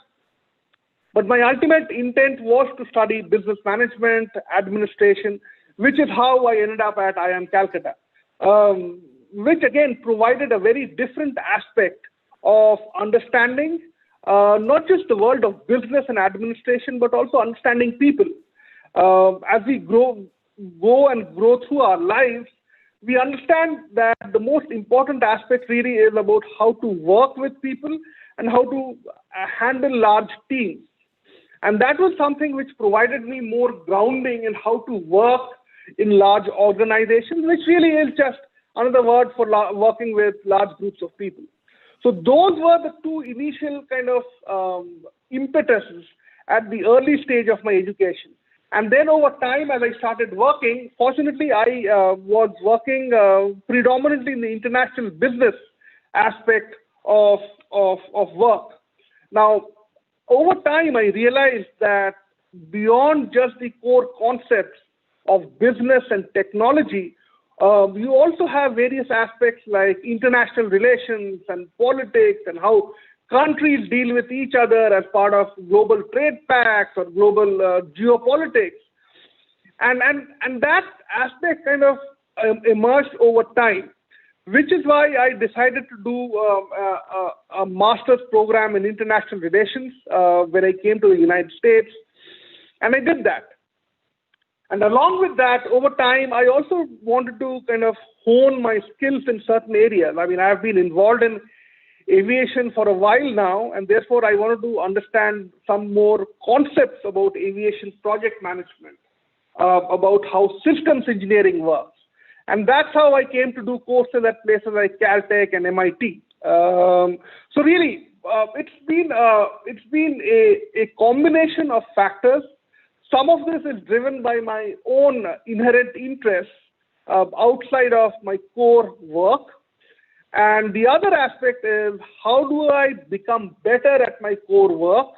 but my ultimate intent was to study business management, administration, which is how I ended up at IIM Calcutta, which again provided a very different aspect of understanding not just the world of business and administration, but also understanding people. As we go through our lives, we understand that the most important aspect really is about how to work with people and how to handle large teams. And that was something which provided me more grounding in how to work in large organizations, which really is just another word for working with large groups of people. So those were the two initial kind of impetuses at the early stage of my education. And then over time, as I started working, fortunately, I was working predominantly in the international business aspect of work. Now, over time, I realized that beyond just the core concepts of business and technology, you also have various aspects like international relations and politics and how countries deal with each other as part of global trade pacts or global geopolitics. And that aspect kind of emerged over time, which is why I decided to do a master's program in international relations when I came to the United States. And I did that. And along with that, over time, I also wanted to kind of hone my skills in certain areas. I mean, I have been involved in aviation for a while now, and therefore I wanted to understand some more concepts about aviation project management, about how systems engineering works. And that's how I came to do courses at places like Caltech and MIT. So really, it's been a combination of factors. Some of this is driven by my own inherent interests outside of my core work. And the other aspect is, how do I become better at my core work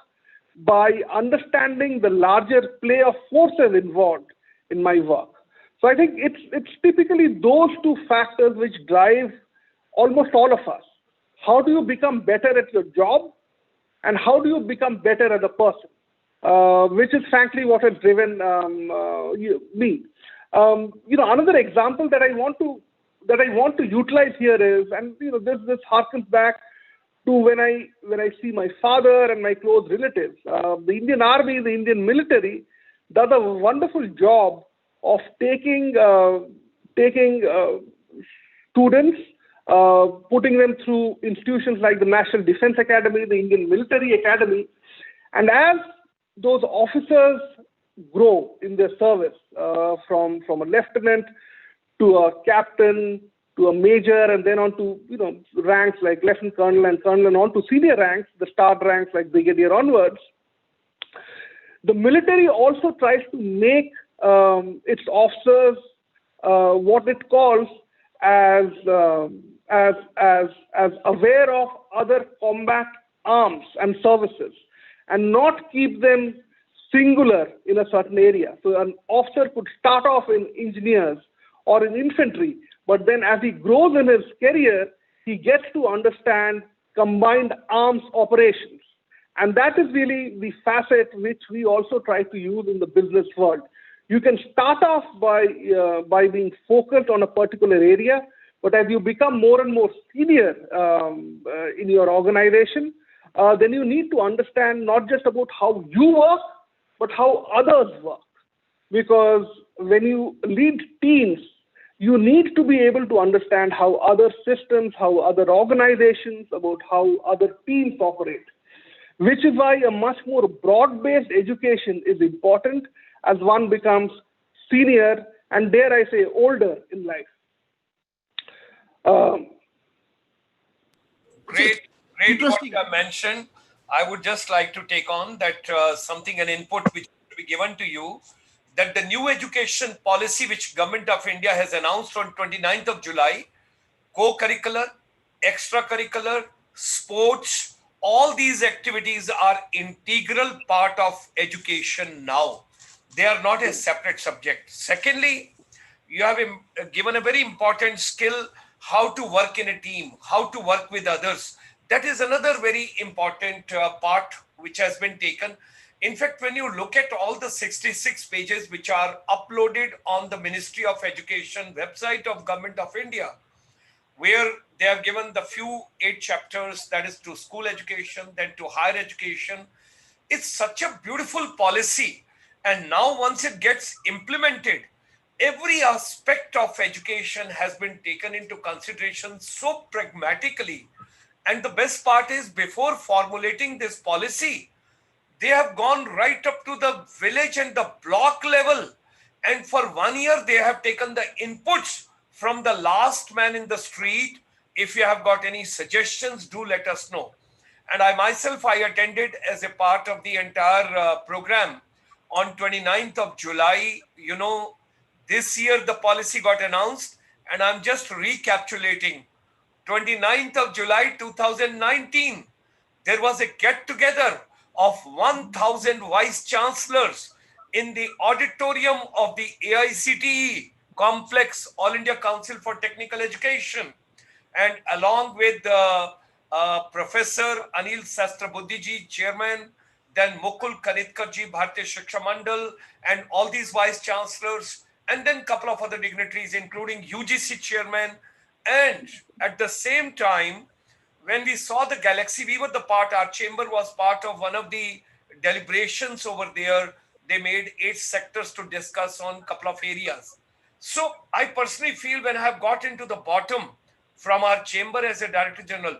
by understanding the larger play of forces involved in my work? So I think it's typically those two factors which drive almost all of us. How do you become better at your job? And how do you become better as a person? Which is frankly what has driven me. Another example that I want to utilize here is, and this harkens back to when I see my father and my close relatives. The Indian Army, the Indian military, does a wonderful job of taking students, putting them through institutions like the National Defense Academy, the Indian Military Academy, and as those officers grow in their service from a lieutenant to a captain to a major, and then on to, ranks like lieutenant colonel and colonel, and on to senior ranks, the start ranks like brigadier onwards. The military also tries to make its officers what it calls as aware of other combat arms and services, and not keep them singular in a certain area. So an officer could start off in engineers or in infantry, but then as he grows in his career, he gets to understand combined arms operations. And that is really the facet which we also try to use in the business world. You can start off by being focused on a particular area, but as you become more and more senior in your organization, then you need to understand not just about how you work, but how others work. Because when you lead teams, you need to be able to understand how other systems, how other organizations, about how other teams operate, which is why a much more broad-based education is important as one becomes senior and, dare I say, older in life. Great what you have mentioned. I would just like to take on that an input which will be given to you, that the new education policy which Government of India has announced on 29th of July, co-curricular, extracurricular, sports, all these activities are integral part of education now. They are not a separate subject. Secondly, you have given a very important skill, how to work in a team, how to work with others. That is another very important part which has been taken. In fact, when you look at all the 66 pages which are uploaded on the Ministry of Education website of Government of India, where they have given the 8 chapters, that is to school education, then to higher education. It's such a beautiful policy. And now once it gets implemented, every aspect of education has been taken into consideration so pragmatically. And the best part is, before formulating this policy, they have gone right up to the village and the block level. And for 1 year, they have taken the inputs from the last man in the street. If you have got any suggestions, do let us know. And I attended as a part of the entire program on 29th of July. This year the policy got announced, and I'm just recapitulating. 29th of July 2019, there was a get-together of 1,000 vice chancellors in the auditorium of the AICTE complex, All India Council for Technical Education, and along with Professor Anil Sastrabuddhiji, chairman, then Mukul Kanitkarji, Bhartiya Shiksha Mandal, and all these vice chancellors, and then a couple of other dignitaries, including UGC chairman. And at the same time, when we saw the galaxy, our chamber was part of one of the deliberations over there. They made 8 sectors to discuss on a couple of areas. So I personally feel, when I have got into the bottom from our chamber as a Director General,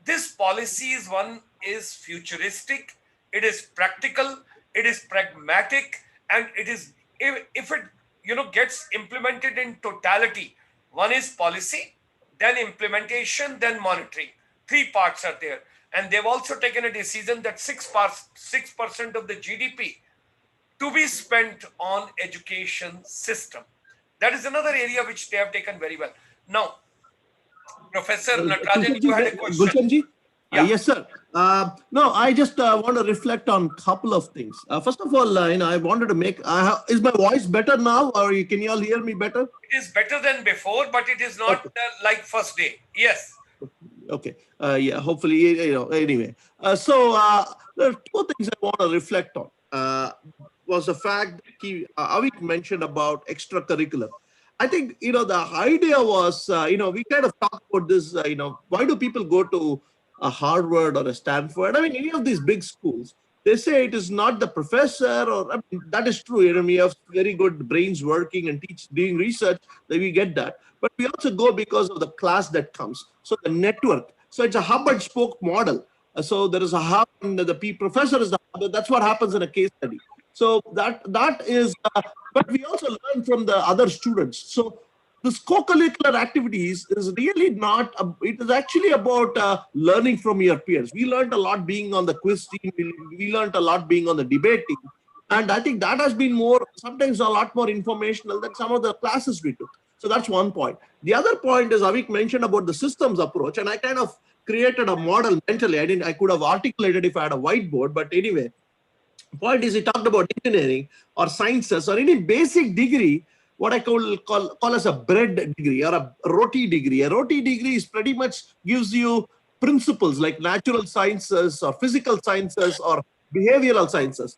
this policy is futuristic, it is practical, it is pragmatic, and it is, if it gets implemented in totality, one is policy, then implementation, then monitoring. 3 parts are there. And they've also taken a decision that 6% of the GDP to be spent on education system. That is another area which they have taken very well. Now, Professor Natarajan, you had a question. Gulshanji? Yeah. Yes, sir. No, I just want to reflect on a couple of things. First of all, I wanted to make, is my voice better now, or can you all hear me better? It is better than before, but it is not like first day. Yes. Okay. Yeah, hopefully, anyway. So there are 2 things I want to reflect on. Was the fact that Avik mentioned about extracurricular. I think, the idea was, we kind of talked about this, why do people go to a Harvard or a Stanford? I mean, any of these big schools, they say it is not the professor, or that is true. We have very good brains working and doing research, that we get that. But we also go because of the class that comes. So the network. So it's a hub and spoke model. So there is a hub, and the professor is the hub. That's what happens in a case study. So that is, but we also learn from the other students. So this co-curricular activities is really not, it is actually about learning from your peers. We learned a lot being on the quiz team. We learned a lot being on the debate team. And I think that has been more, sometimes a lot more informational than some of the classes we took. So that's one point. The other point is Avik mentioned about the systems approach, and I kind of created a model mentally. I could have articulated if I had a whiteboard, but anyway, the point is he talked about engineering or sciences or any basic degree, what I call as a bread degree or a roti degree. A roti degree is pretty much gives you principles like natural sciences or physical sciences or behavioral sciences.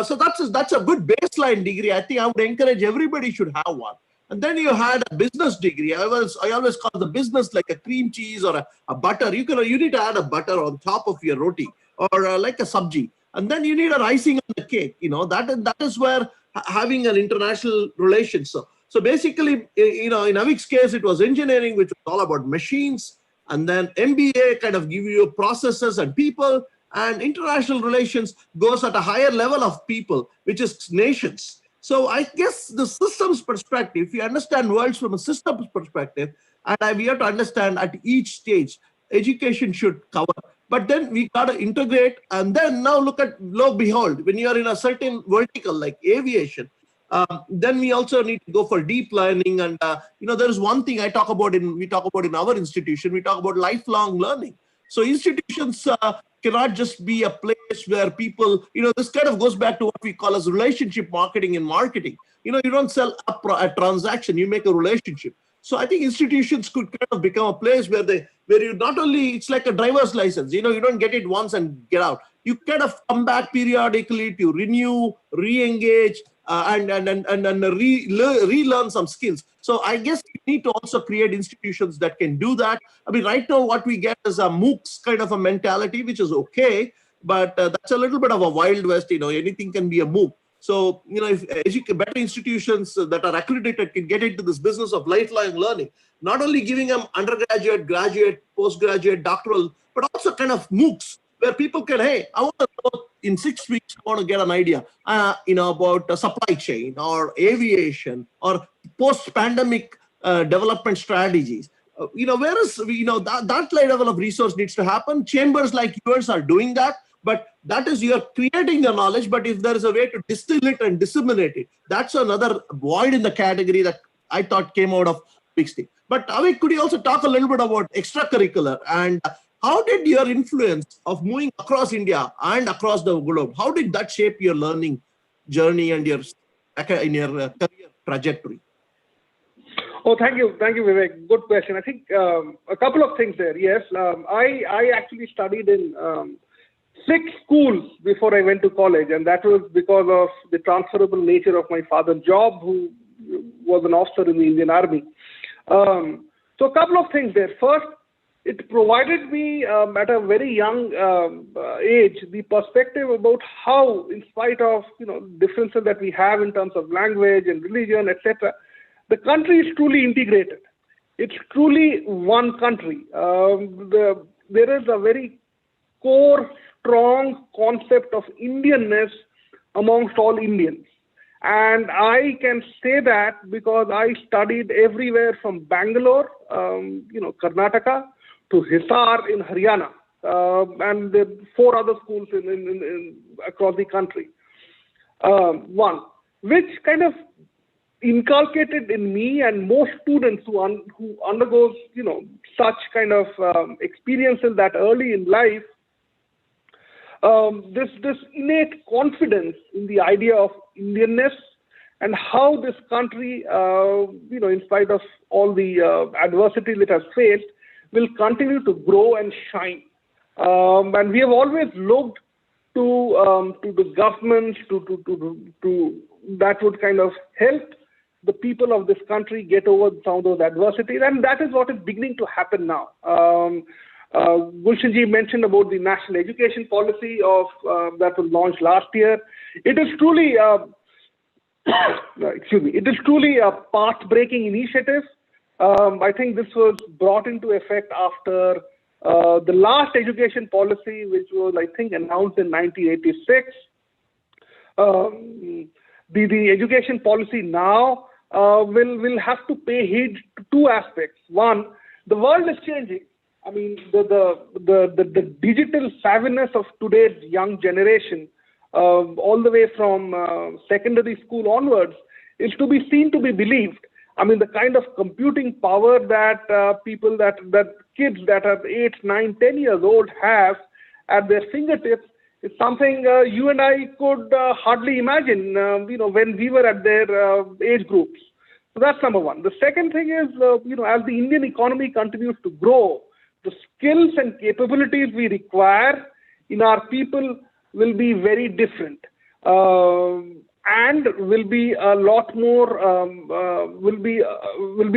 So that's a good baseline degree. I think I would encourage everybody should have one. And then you had a business degree. I always call the business like a cream cheese or a butter. You need to add a butter on top of your roti or like a sabji. And then you need an icing on the cake. That is where having an international relations. So basically, in Avik's case, it was engineering, which was all about machines. And then MBA kind of give you processes and people. And international relations goes at a higher level of people, which is nations. So I guess the systems perspective, if you understand worlds from a systems perspective, and we have to understand at each stage, education should cover. But then we got to integrate, and then now lo and behold, when you are in a certain vertical like aviation, then we also need to go for deep learning. And there is one thing we talk about in our institution. We talk about lifelong learning. So institutions cannot just be a place where people, this kind of goes back to what we call as relationship marketing in marketing. You don't sell a transaction, you make a relationship. So I think institutions could kind of become a place where you not only, it's like a driver's license, you don't get it once and get out. You kind of come back periodically to renew, re-engage, and relearn some skills. So I guess we need to also create institutions that can do that. I mean, right now what we get is a MOOCs kind of a mentality, which is okay, but that's a little bit of a wild west. Anything can be a MOOC. So, if better institutions that are accredited can get into this business of lifelong learning, not only giving them undergraduate, graduate, postgraduate, doctoral, but also kind of MOOCs where people can, hey, I want to know in 6 weeks, I want to get an idea, about supply chain or aviation or post-pandemic development strategies. Whereas, that level of resource needs to happen. Chambers like yours are doing that. But that is, you're creating the knowledge, but if there is a way to distill it and disseminate it, that's another void in the category that I thought came out of Avik's thing. But Avik, could you also talk a little bit about extracurricular and how did your influence of moving across India and across the globe, how did that shape your learning journey and your career trajectory? Oh, thank you, Vivek. Good question. I think a couple of things there. Yes, I actually studied in 6 schools before I went to college, and that was because of the transferable nature of my father's job, who was an officer in the Indian Army. So a couple of things there. First, it provided me at a very young age the perspective about how, in spite of differences that we have in terms of language and religion, etc., the country is truly integrated. It's truly one country. There is a very core, strong concept of Indianness amongst all Indians. And I can say that because I studied everywhere from Bangalore, Karnataka, to Hisar in Haryana, and the 4 other schools in across the country. One, which kind of inculcated in me and most students who undergoes such kind of experiences that early in life, this innate confidence in the idea of Indianness and how this country, in spite of all the adversity that has faced, will continue to grow and shine. And we have always looked to the government to that would kind of help the people of this country get over some of those adversities, and that is what is beginning to happen now. Gulshanji mentioned about the national education policy of that was launched last year. It is truly, it is truly a path-breaking initiative. I think this was brought into effect after the last education policy, which was, I think, announced in 1986. The education policy now will have to pay heed two aspects. One, the world is changing. I mean, the digital savviness of today's young generation, all the way from secondary school onwards, is to be seen to be believed. I mean, the kind of computing power that kids that are 8, 9, 10 years old have at their fingertips is something you and I could hardly imagine, when we were at their age groups. So that's number one. The second thing is, as the Indian economy continues to grow, the skills and capabilities we require in our people will be very different. And will be a lot more, will be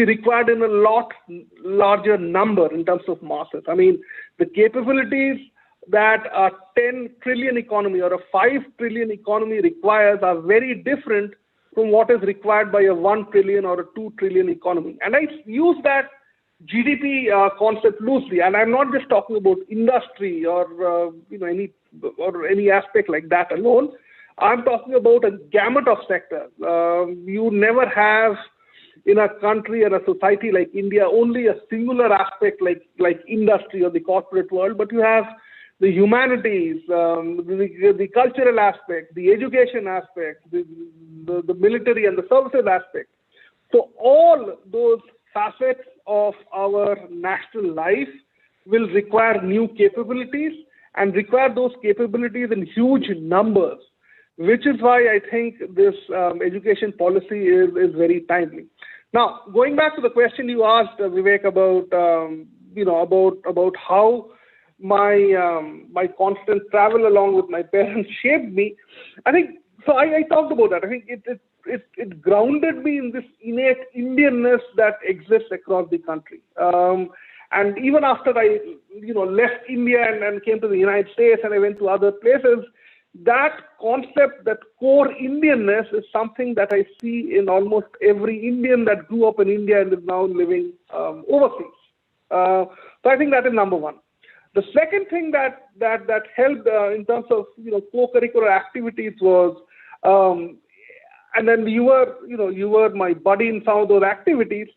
required in a lot larger number in terms of masses. I mean, the capabilities that a 10 trillion economy or a 5 trillion economy requires are very different from what is required by a 1 trillion or a 2 trillion economy. And I use that GDP concept loosely, and I'm not just talking about industry or any aspect like that alone. I'm talking about a gamut of sectors. You never have in a country and a society like India only a singular aspect like industry or the corporate world, but you have the humanities, the cultural aspect, the education aspect, the military and the services aspect. So all those facets of our national life will require new capabilities and require those capabilities in huge numbers, which is why I think this education policy is very timely. Now, going back to the question you asked, Vivek, about how my constant travel along with my parents shaped me. I think so. I talked about that. I think it grounded me in this innate Indianness that exists across the country. And even after I left India and came to the United States and I went to other places, that concept, that core Indianness is something that I see in almost every Indian that grew up in India and is now living overseas. So I think that is number one. The second thing that helped in terms of co-curricular activities was, and then you were my buddy in some of those activities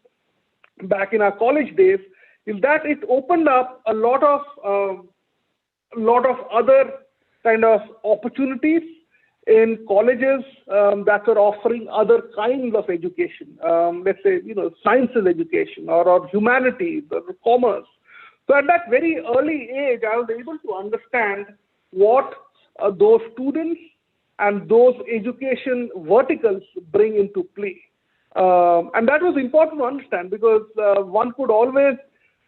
back in our college days, is that it opened up a lot of other kind of opportunities in colleges that are offering other kinds of education, let's say, sciences education or humanities or commerce. So at that very early age, I was able to understand what those students and those education verticals bring into play. And that was important to understand because one could always,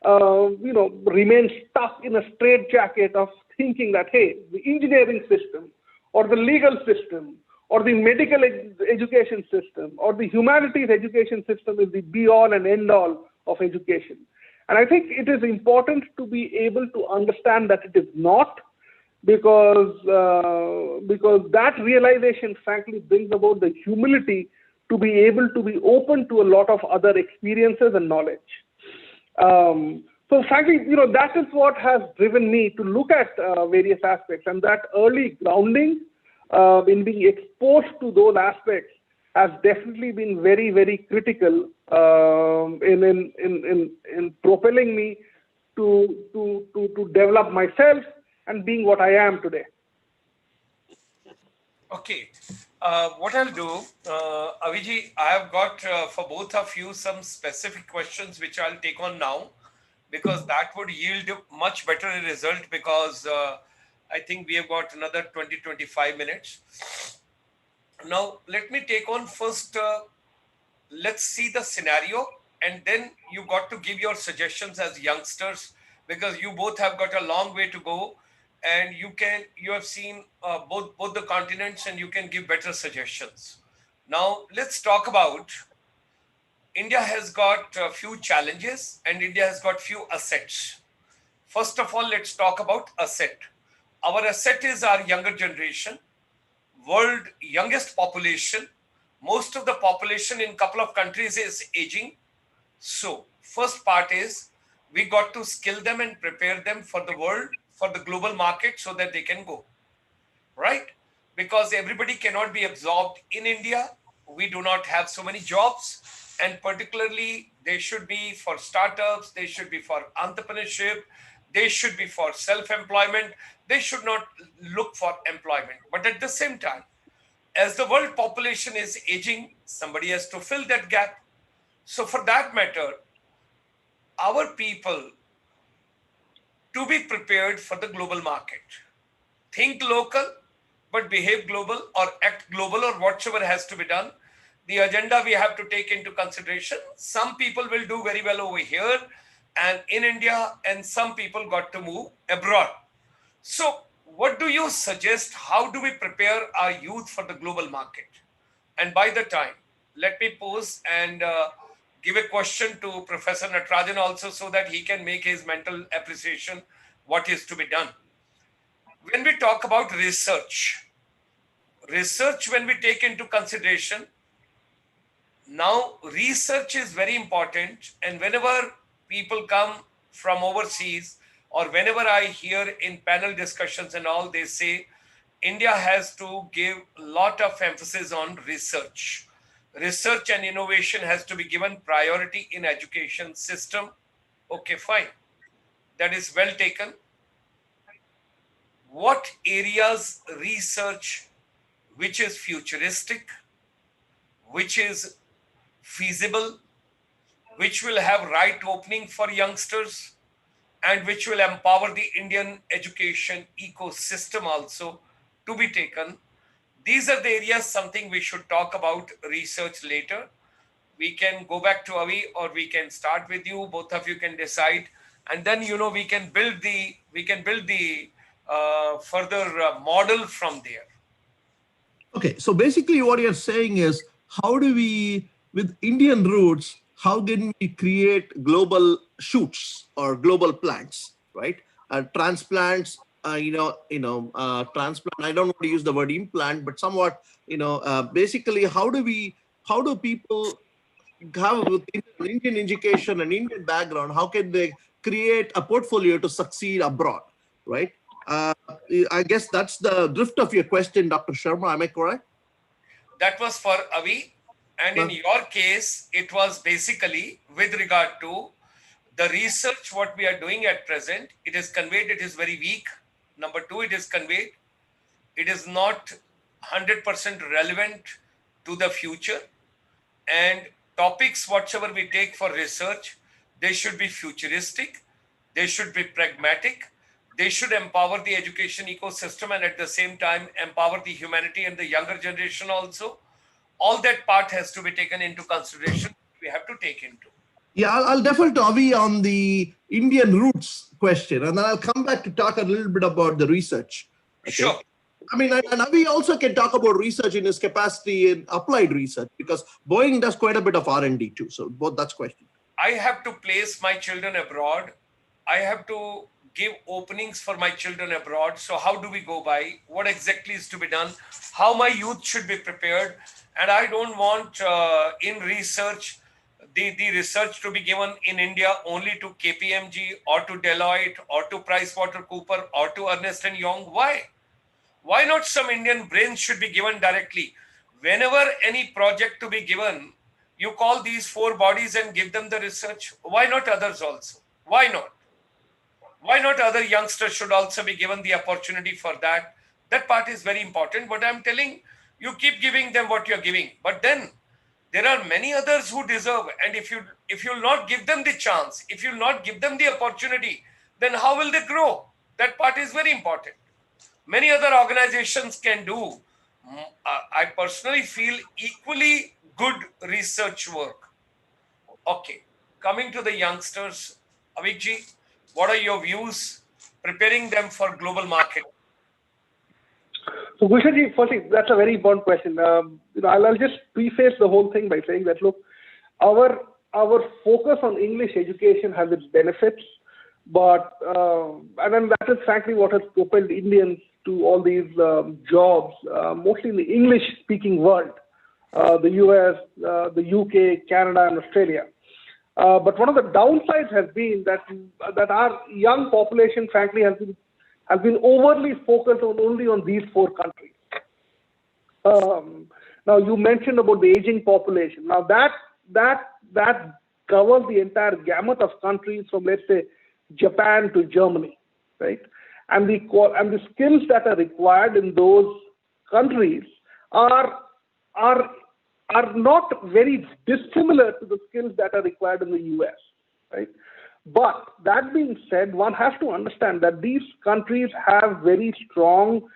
remain stuck in a straitjacket of thinking that, hey, the engineering system or the legal system or the medical education system or the humanities education system is the be-all and end-all of education. And I think it is important to be able to understand that it is not, because that realization frankly brings about the humility to be able to be open to a lot of other experiences and knowledge. So frankly, that is what has driven me to look at various aspects, and that early grounding in being exposed to those aspects has definitely been very, very critical in propelling me to develop myself and being what I am today. Okay. What I'll do, Aviji, I have got for both of you some specific questions which I'll take on now, because that would yield much better result, because I think we have got another 20-25 minutes. Now, let me take on first, let's see the scenario, and then you got to give your suggestions as youngsters, because you both have got a long way to go, and you have seen both the continents, and you can give better suggestions. Now, let's talk about India has got a few challenges and India has got few assets. First of all, let's talk about asset. Our asset is our younger generation, world youngest population. Most of the population in a couple of countries is aging. So first part is we got to skill them and prepare them for the world, for the global market, so that they can go, right? Because everybody cannot be absorbed in India. We do not have so many jobs. and particularly they should be for startups, they should be for entrepreneurship, they should be for self-employment, they should not look for employment. But at the same time, as the world population is aging, somebody has to fill that gap. So for that matter, our people to be prepared for the global market. Think local, but behave global or act global or whatever has to be done. The agenda we have to take into consideration. Some people will do very well over here and in India, and some people got to move abroad. So what do you suggest? How do we prepare our youth for the global market? And by the time, let me pose and give a question to Professor Natarajan also so that he can make his mental appreciation what is to be done. When we talk about research when we take into consideration, now research is very important, and whenever people come from overseas or whenever I hear in panel discussions and all, they say India has to give a lot of emphasis on research. Research and innovation has to be given priority in education system. Okay, fine. That is well taken. What areas research which is futuristic, which is feasible, which will have right opening for youngsters, and which will empower the Indian education ecosystem also to be taken. These are the areas, something we should talk about research later. We can go back to Avi or we can start with you. Both of you can decide. And then, we can build the further model from there. Okay, so basically what you're saying is, how do we, with Indian roots, how can we create global shoots or global plants, right? Transplants, transplant, I don't want to use the word implant, but somewhat, basically, how do people have with Indian education and Indian background, how can they create a portfolio to succeed abroad, right? I guess that's the drift of your question, Dr. Sharma. Am I correct? That was for Avi. And in your case, it was basically with regard to the research, what we are doing at present. It is conveyed, it is very weak. Number two, it is conveyed. It is not 100% relevant to the future. And topics, whatever we take for research, they should be futuristic. They should be pragmatic. They should empower the education ecosystem and at the same time empower the humanity and the younger generation also. All that part has to be taken into consideration. We have to take into. Yeah, I'll defer to Avi on the Indian roots question, and then I'll come back to talk a little bit about the research. Okay? Sure. I mean, and Avi also can talk about research in his capacity in applied research, because Boeing does quite a bit of R&D too. So both that's question. I have to place my children abroad. I have to give openings for my children abroad. So how do we go by? What exactly is to be done? How my youth should be prepared? And I don't want in research, the research to be given in India only to KPMG or to Deloitte or to PricewaterhouseCoopers or to Ernst & Young. Why? Why not some Indian brains should be given directly? Whenever any project to be given, you call these four bodies and give them the research. Why not others also? Why not? Why not other youngsters should also be given the opportunity for that? That part is very important. But I'm telling you, keep giving them what you're giving. But then there are many others who deserve. And if you'll not give them the chance, if you'll not give them the opportunity, then how will they grow? That part is very important. Many other organizations can do, I personally feel, equally good research work. Okay, coming to the youngsters, Avikji, what are your views preparing them for global market? So, Gulshanji, firstly, that's a very important question. I'll just preface the whole thing by saying that, look, our focus on English education has its benefits, but and then that is frankly what has propelled Indians to all these jobs, mostly in the English-speaking world, the US, the UK, Canada, and Australia. But one of the downsides has been that our young population, frankly, has been overly focused only on these four countries. Now, you mentioned about the aging population. Now, that covers the entire gamut of countries from, let's say, Japan to Germany, right? And the skills that are required in those countries are not very dissimilar to the skills that are required in the US, right? But that being said, one has to understand that these countries have very strong,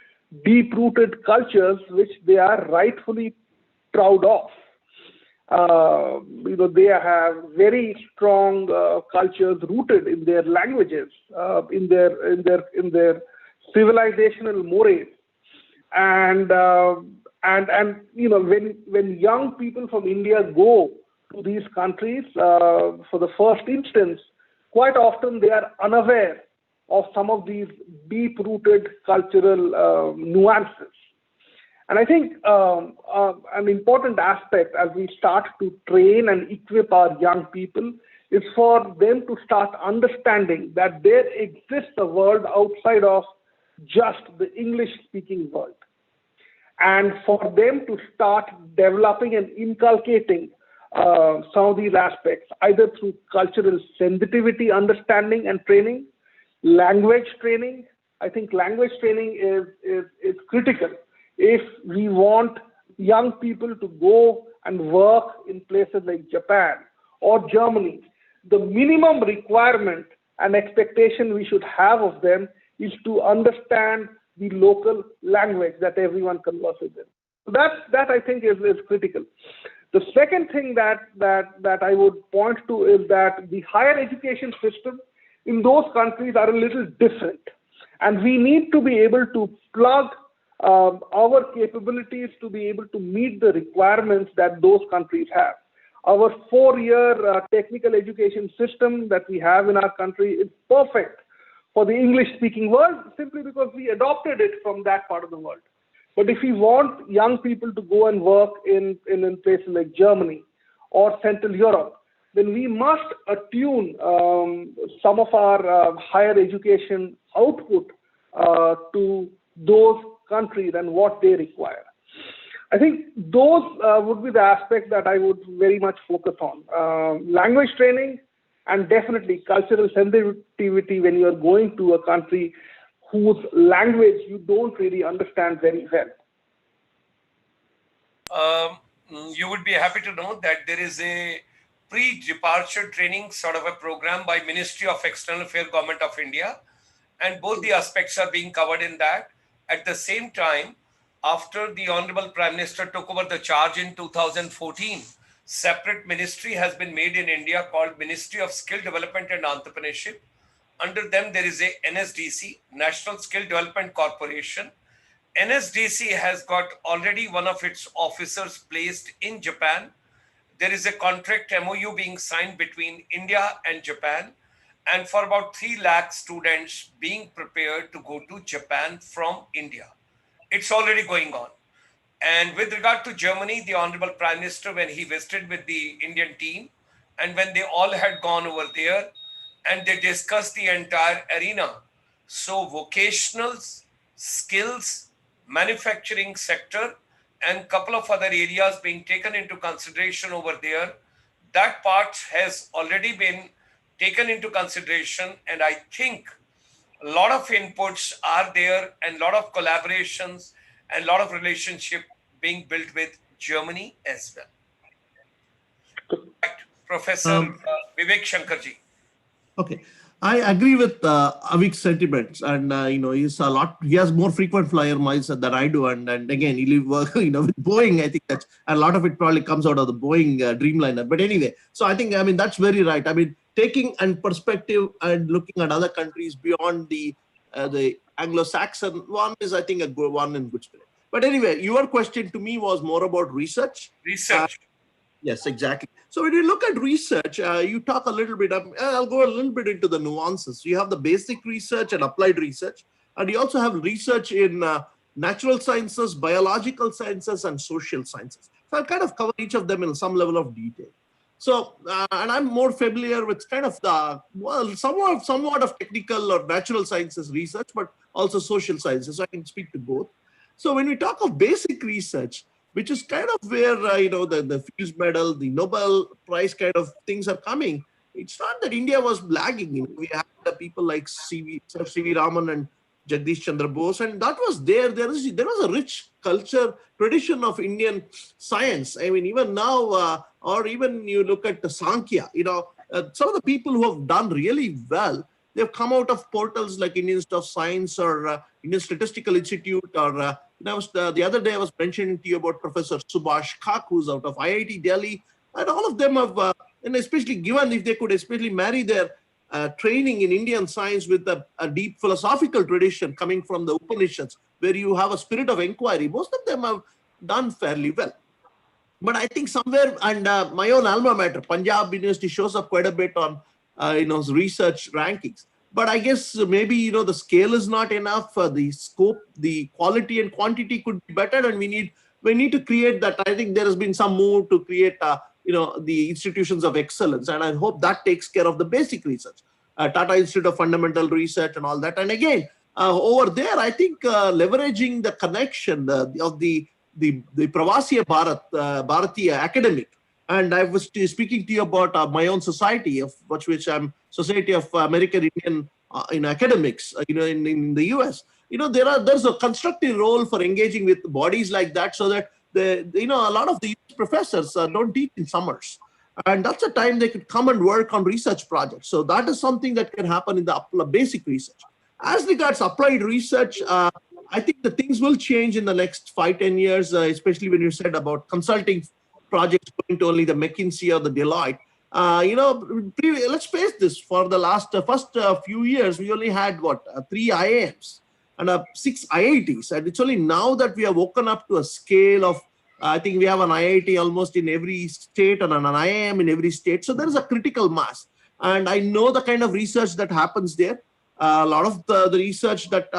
deep-rooted cultures which they are rightfully proud of. They have very strong cultures rooted in their languages, in their civilizational mores, and when young people from India go to these countries for the first instance, quite often they are unaware of some of these deep-rooted cultural nuances. And I think an important aspect as we start to train and equip our young people is for them to start understanding that there exists a world outside of just the English-speaking world. And for them to start developing and inculcating some of these aspects, either through cultural sensitivity, understanding and training, language training. I think language training is critical. If we want young people to go and work in places like Japan or Germany, the minimum requirement and expectation we should have of them is to understand the local language that everyone converses in. So that I think is critical. The second thing that I would point to is that the higher education system in those countries are a little different. And we need to be able to plug our capabilities to be able to meet the requirements that those countries have. Our 4-year technical education system that we have in our country is perfect for the English-speaking world simply because we adopted it from that part of the world. But if we want young people to go and work in places like Germany or Central Europe, then we must attune some of our higher education output to those countries and what they require. I think those would be the aspects that I would very much focus on. Language training and definitely cultural sensitivity when you are going to a country whose language you don't really understand very well. You would be happy to know that there is a pre-departure training sort of a program by Ministry of External Affairs, Government of India, and both the aspects are being covered in that. At the same time, after the Honorable Prime Minister took over the charge in 2014, separate ministry has been made in India called Ministry of Skill Development and Entrepreneurship. Under them, there is a NSDC, National Skill Development Corporation. NSDC has got already one of its officers placed in Japan. There is a contract MOU being signed between India and Japan, and for about 3 lakh students being prepared to go to Japan from India. It's already going on. And with regard to Germany, the Honorable Prime Minister, when he visited with the Indian team, and when they all had gone over there, and they discussed the entire arena. So vocationals, skills, manufacturing sector, and couple of other areas being taken into consideration over there. That part has already been taken into consideration, and I think a lot of inputs are there and a lot of collaborations and a lot of relationship being built with Germany as well. Right. Professor Vivek Shankar ji. Okay, I agree with Avik's sentiments, and he has more frequent flyer miles than I do, and again he work with Boeing. I think that's a lot of it probably comes out of the Boeing Dreamliner. But anyway, so I think that's very right. I mean, taking and perspective and looking at other countries beyond the Anglo-Saxon one is, I think, a good one in good spirit. But anyway, your question to me was more about research. Research. Yes, exactly. So when you look at research, you talk a little bit, I'll go a little bit into the nuances. You have the basic research and applied research, and you also have research in natural sciences, biological sciences, and social sciences. So I'll kind of cover each of them in some level of detail. So, and I'm more familiar with kind of somewhat of technical or natural sciences research, but also social sciences. So I can speak to both. So when we talk of basic research, which is kind of where, the Fields Medal, the Nobel Prize kind of things are coming. It's not that India was lagging. We had the people like C.V. Raman and Jagdish Chandra Bose, and that was there. There was a rich culture, tradition of Indian science. I mean, even now, or even you look at the Sankhya, some of the people who have done really well, they've come out of portals like Indian Institute of Science or Indian Statistical Institute, or the other day I was mentioning to you about Professor Subhash Kak, who's out of IIT Delhi, and all of them have, and especially given if they could especially marry their training in Indian science with a deep philosophical tradition coming from the Upanishads, where you have a spirit of inquiry, most of them have done fairly well. But I think somewhere, and my own alma mater, Panjab University, shows up quite a bit on research rankings. But I guess maybe the scale is not enough. The scope, the quality and quantity could be better, and we need to create that. I think there has been some move to create the institutions of excellence, and I hope that takes care of the basic research. Tata Institute of Fundamental Research and all that. And again, over there, I think leveraging the connection of the Pravasiya Bharat, Bhartiya academic. And I was speaking to you about my own society, of which I'm Society of American Indian in academics, in the US. There's a constructive role for engaging with bodies like that, so that a lot of the professors don't teach in summers, and that's a time they could come and work on research projects. So that is something that can happen in the basic research. As regards applied research, I think the things will change in the next 5-10 years, especially when you said about consulting projects going to only the McKinsey or the Deloitte. Let's face this, for the first few years, we only had 3 IIMs and 6 IITs. And it's only now that we have woken up to a scale of, I think we have an IIT almost in every state and an IIM in every state. So there is a critical mass. And I know the kind of research that happens there. A lot of the research that,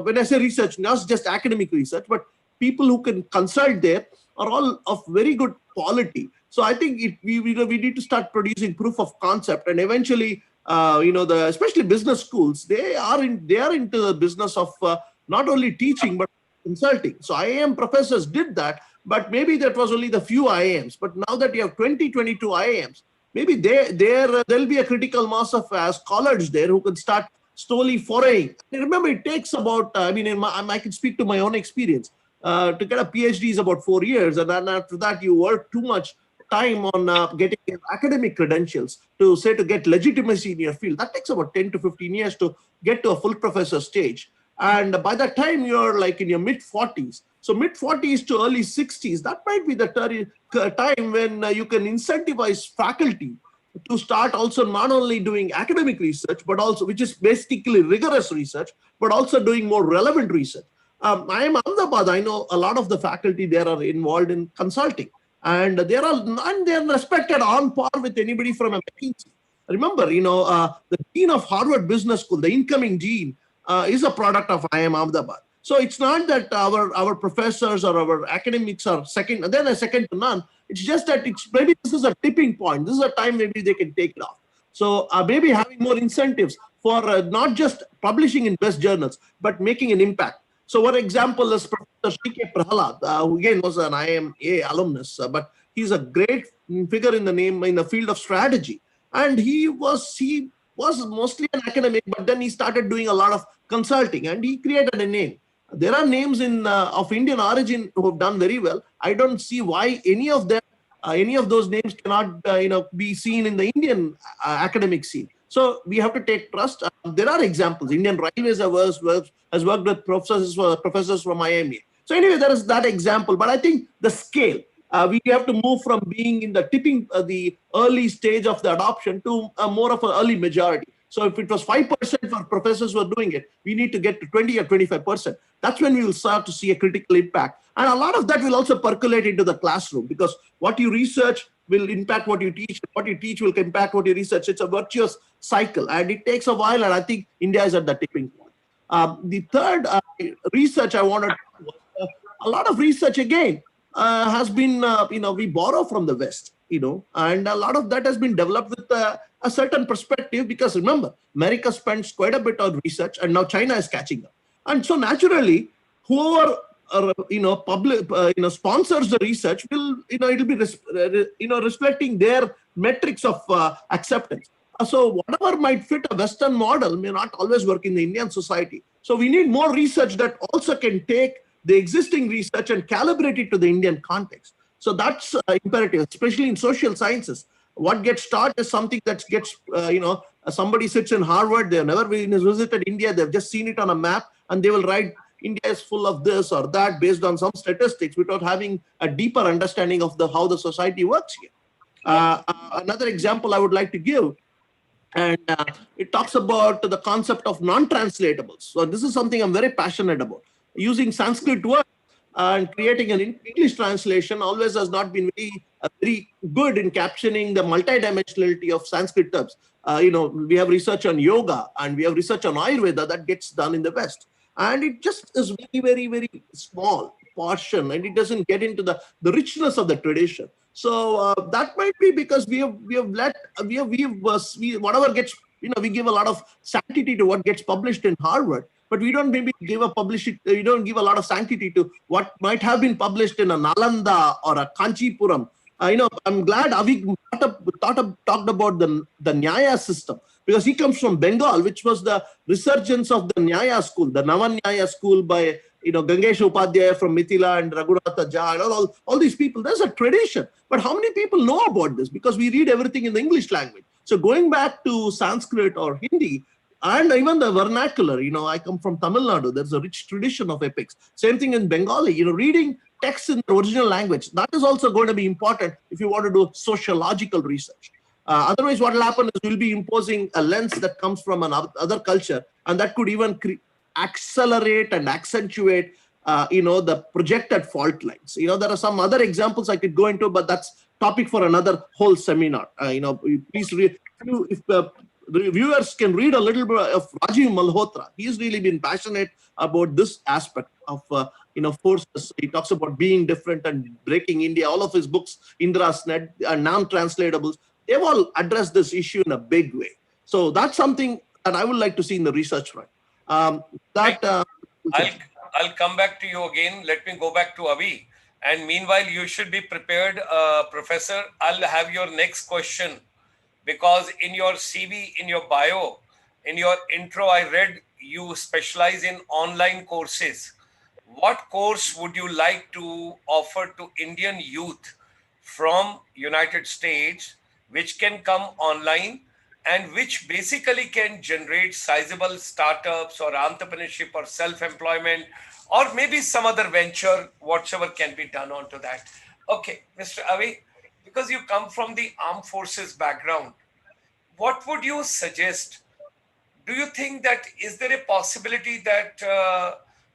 when I say research, not just academic research, but people who can consult there are all of very good quality. So I think we need to start producing proof of concept, and eventually, especially business schools, they are into the business of not only teaching but consulting. So IIM professors did that, but maybe that was only the few IIMs. But now that you have 22 IIMs, maybe there'll be a critical mass of scholars there who can start slowly foraying. And remember, it takes about, I can speak to my own experience. To get a PhD is about 4 years, and then after that you work too much time on getting academic credentials to get legitimacy in your field. That takes about 10 to 15 years to get to a full professor stage. And by that time, you're like in your mid-40s. So mid-40s to early 60s, that might be the time when you can incentivize faculty to start also not only doing academic research, but also, which is basically rigorous research, but also doing more relevant research. I am Ahmedabad. I know a lot of the faculty there are involved in consulting, and they're respected on par with anybody from a McKinsey. Remember, the dean of Harvard Business School, the incoming dean, is a product of IIM Ahmedabad. So it's not that our professors or our academics are second to none. It's just that maybe this is a tipping point. This is a time maybe they can take it off. So maybe having more incentives for not just publishing in best journals, but making an impact. So one example is Professor C.K. Prahalad, who again was an IIMA alumnus, but he's a great figure in the field of strategy. And he was mostly an academic, but then he started doing a lot of consulting, and he created a name. There are names of Indian origin who have done very well. I don't see why any of those names cannot be seen in the Indian academic scene. So we have to take trust. There are examples. Indian Railways has worked with professors from IIMA. So anyway, there is that example. But I think the scale, we have to move from being in the early stage of the adoption to more of an early majority. So if it was 5% for professors who are doing it, we need to get to 20 or 25%. That's when we will start to see a critical impact. And a lot of that will also percolate into the classroom, because what you research will impact what you teach. What you teach will impact what you research. It's a virtuous cycle, and it takes a while. And I think India is at the tipping point. The third research I wanted to do was a lot of research again has been, we borrow from the West, and a lot of that has been developed with a certain perspective, because remember, America spends quite a bit on research, and now China is catching up. And so naturally, whoever public sponsors the research will it'll be reflecting their metrics of acceptance. So whatever might fit a Western model may not always work in the Indian society. So we need more research that also can take the existing research and calibrate it to the Indian context. So that's imperative, especially in social sciences. What gets taught is something that gets, somebody sits in Harvard, they've never visited India, they've just seen it on a map, and they will write India is full of this or that based on some statistics without having a deeper understanding of how the society works here. Another example I would like to give, and it talks about the concept of non-translatables. So this is something I'm very passionate about. Using Sanskrit words and creating an English translation always has not been very good in capturing the multidimensionality of Sanskrit terms. We have research on yoga and we have research on Ayurveda that gets done in the West. And it just is very, very, very small portion, and it doesn't get into the richness of the tradition. So that might be because we whatever gets, we give a lot of sanctity to what gets published in Harvard, but we don't maybe give a lot of sanctity to what might have been published in a Nalanda or a Kanchipuram. I'm glad Avi talked about the Nyaya system, because he comes from Bengal, which was the resurgence of the Nyaya school, the Navanyaya school by Gangesh Upadhyaya from Mithila and Raghunatha Jha and all these people. There's a tradition, but how many people know about this? Because we read everything in the English language. So going back to Sanskrit or Hindi, and even the vernacular, I come from Tamil Nadu. There's a rich tradition of epics. Same thing in Bengali, reading texts in the original language. That is also going to be important if you want to do sociological research. Otherwise, what will happen is we'll be imposing a lens that comes from another culture, and that could even accelerate and accentuate, the projected fault lines. There are some other examples I could go into, but that's topic for another whole seminar. Please read. If the viewers can read a little bit of Rajiv Malhotra, he's really been passionate about this aspect of, forces. He talks about being different and breaking India. All of his books, Indra's Net, are non-translatables. They've all addressed this issue in a big way. So that's something that I would like to see in the research front. I'll come back to you again. Let me go back to Avi. And meanwhile, you should be prepared, Professor. I'll have your next question, because in your CV, in your bio, in your intro, I read you specialize in online courses. What course would you like to offer to Indian youth from United States, which can come online and which basically can generate sizable startups or entrepreneurship or self-employment or maybe some other venture, whatever can be done onto that? Okay, Mr. Avi, because you come from the armed forces background, what would you suggest? Do you think that is there a possibility that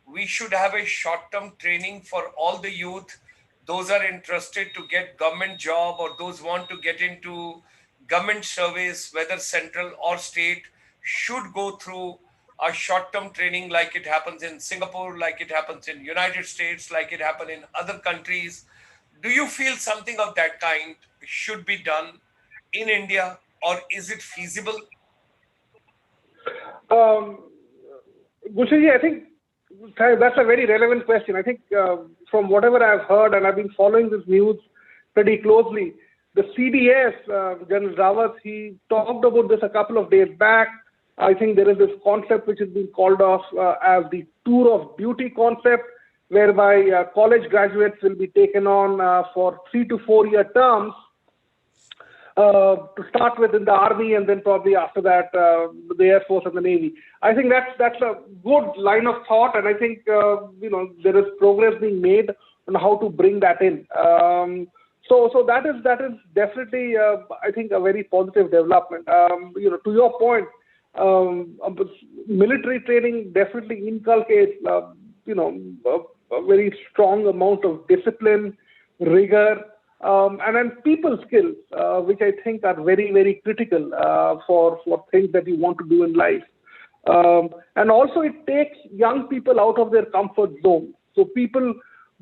we should have a short-term training for all the youth, those are interested to get government job or those want to get into government service, whether central or state, should go through a short-term training like it happens in Singapore, like it happens in United States, like it happens in other countries? Do you feel something of that kind should be done in India, or is it feasible? Gulshanji, I think that's a very relevant question. I think from whatever I've heard, and I've been following this news pretty closely, the CDS, General Rawat, he talked about this a couple of days back. I think there is this concept which has been called off as the tour of duty concept, whereby college graduates will be taken on for 3 to 4 year terms to start with in the army, and then probably after that the Air Force and the Navy. I think that's a good line of thought, and I think there is progress being made on how to bring that in. So that is definitely I think a very positive development. To your point, military training definitely inculcates a very strong amount of discipline, rigor, and then people skills, which I think are very, very critical for things that you want to do in life. And also it takes young people out of their comfort zone. So people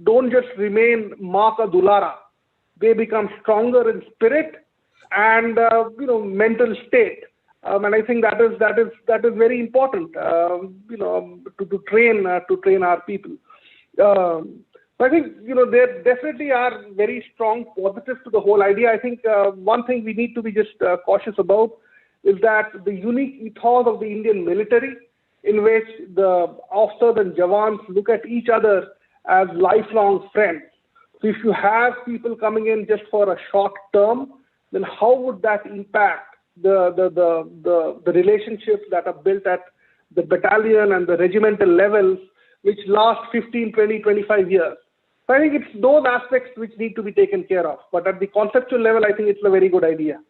don't just remain Maa ka dulara. They become stronger in spirit and mental state. And I think that is very important, to train our people. I think, there definitely are very strong positives to the whole idea. I think one thing we need to be just cautious about is that the unique ethos of the Indian military, in which the officers and jawans look at each other as lifelong friends. So if you have people coming in just for a short term, then how would that impact the relationships that are built at the battalion and the regimental levels, which last 15, 20, 25 years? So I think it's those aspects which need to be taken care of. But at the conceptual level, I think it's a very good idea.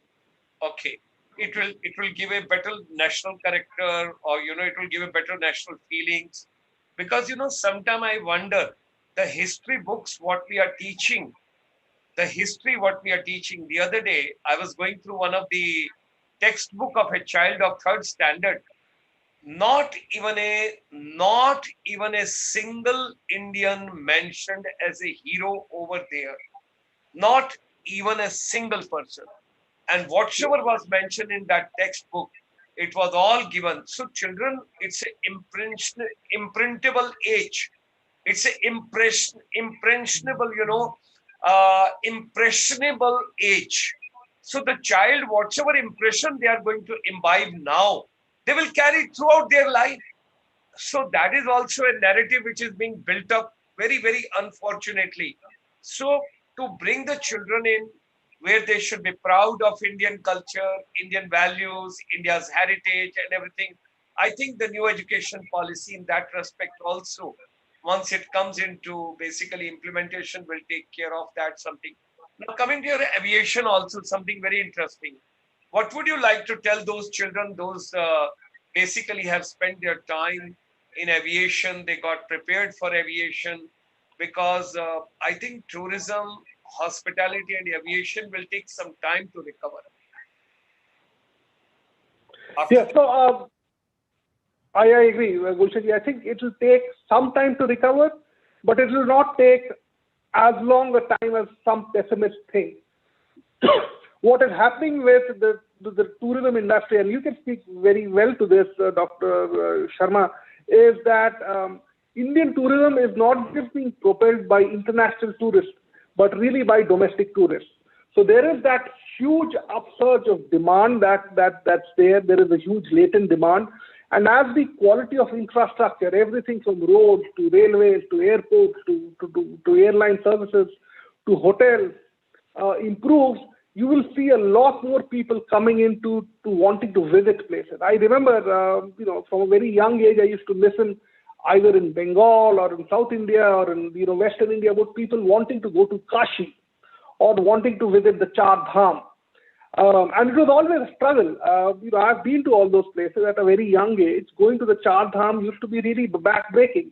Okay. It will give a better national character, or it will give a better national feelings, because sometimes I wonder the history books what we are teaching. The other day I was going through one of the textbook of a child of 3rd standard. Not even a single Indian mentioned as a hero over there. Not even a single person. And whatsoever was mentioned in that textbook, it was all given. So children, it's an imprintable age. It's an impressionable age. So the child, whatever impression they are going to imbibe now, they will carry throughout their life. So that is also a narrative which is being built up very, very unfortunately. So to bring the children in, where they should be proud of Indian culture, Indian values, India's heritage and everything. I think the new education policy in that respect also, once it comes into basically implementation, will take care of that something. Now coming to your aviation also, something very interesting. What would you like to tell those children, those basically have spent their time in aviation, they got prepared for aviation, because I think tourism, hospitality and aviation will take some time to recover. So I agree, Gulshanji. I think it will take some time to recover, but it will not take as long a time as some pessimists think. What is happening with the tourism industry, and you can speak very well to this, Dr. Sharma, is that Indian tourism is not just being propelled by international tourists, but really by domestic tourists. So there is that huge upsurge of demand that's there. There is a huge latent demand. And as the quality of infrastructure, everything from roads to railways to airports to airline services to hotels improves, you will see a lot more people coming into wanting to visit places. I remember, from a very young age, I used to listen either in Bengal or in South India or in Western India about people wanting to go to Kashi or wanting to visit the Char Dham. And it was always a struggle. I've been to all those places at a very young age. Going to the Char Dham used to be really backbreaking,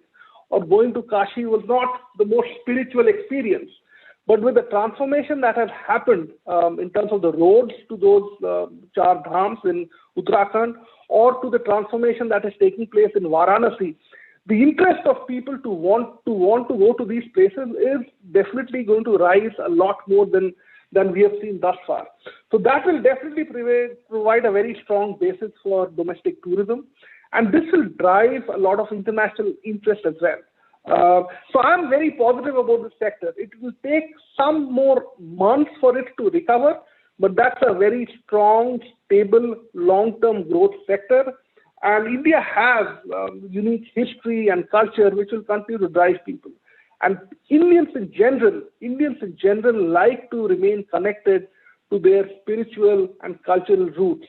or going to Kashi was not the most spiritual experience. But with the transformation that has happened in terms of the roads to those Char Dhams in Uttarakhand, or to the transformation that is taking place in Varanasi, the interest of people to want to go to these places is definitely going to rise a lot more than we have seen thus far. So that will definitely provide a very strong basis for domestic tourism, and this will drive a lot of international interest as well. So I'm very positive about this sector. It will take some more months for it to recover, but that's a very strong, stable, long-term growth sector. And India has unique history and culture which will continue to drive people. And Indians in general like to remain connected to their spiritual and cultural roots,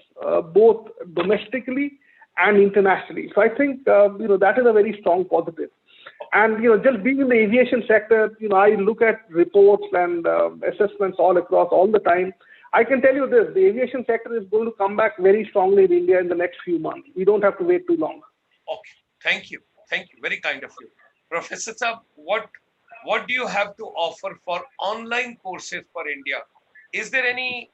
both domestically and internationally. So I think that is a very strong positive. And just being in the aviation sector, I look at reports and assessments all across all the time. I can tell you this: the aviation sector is going to come back very strongly in India in the next few months. We don't have to wait too long. Okay, thank you, very kind of you, Professor Saab. What do you have to offer for online courses for India? Is there any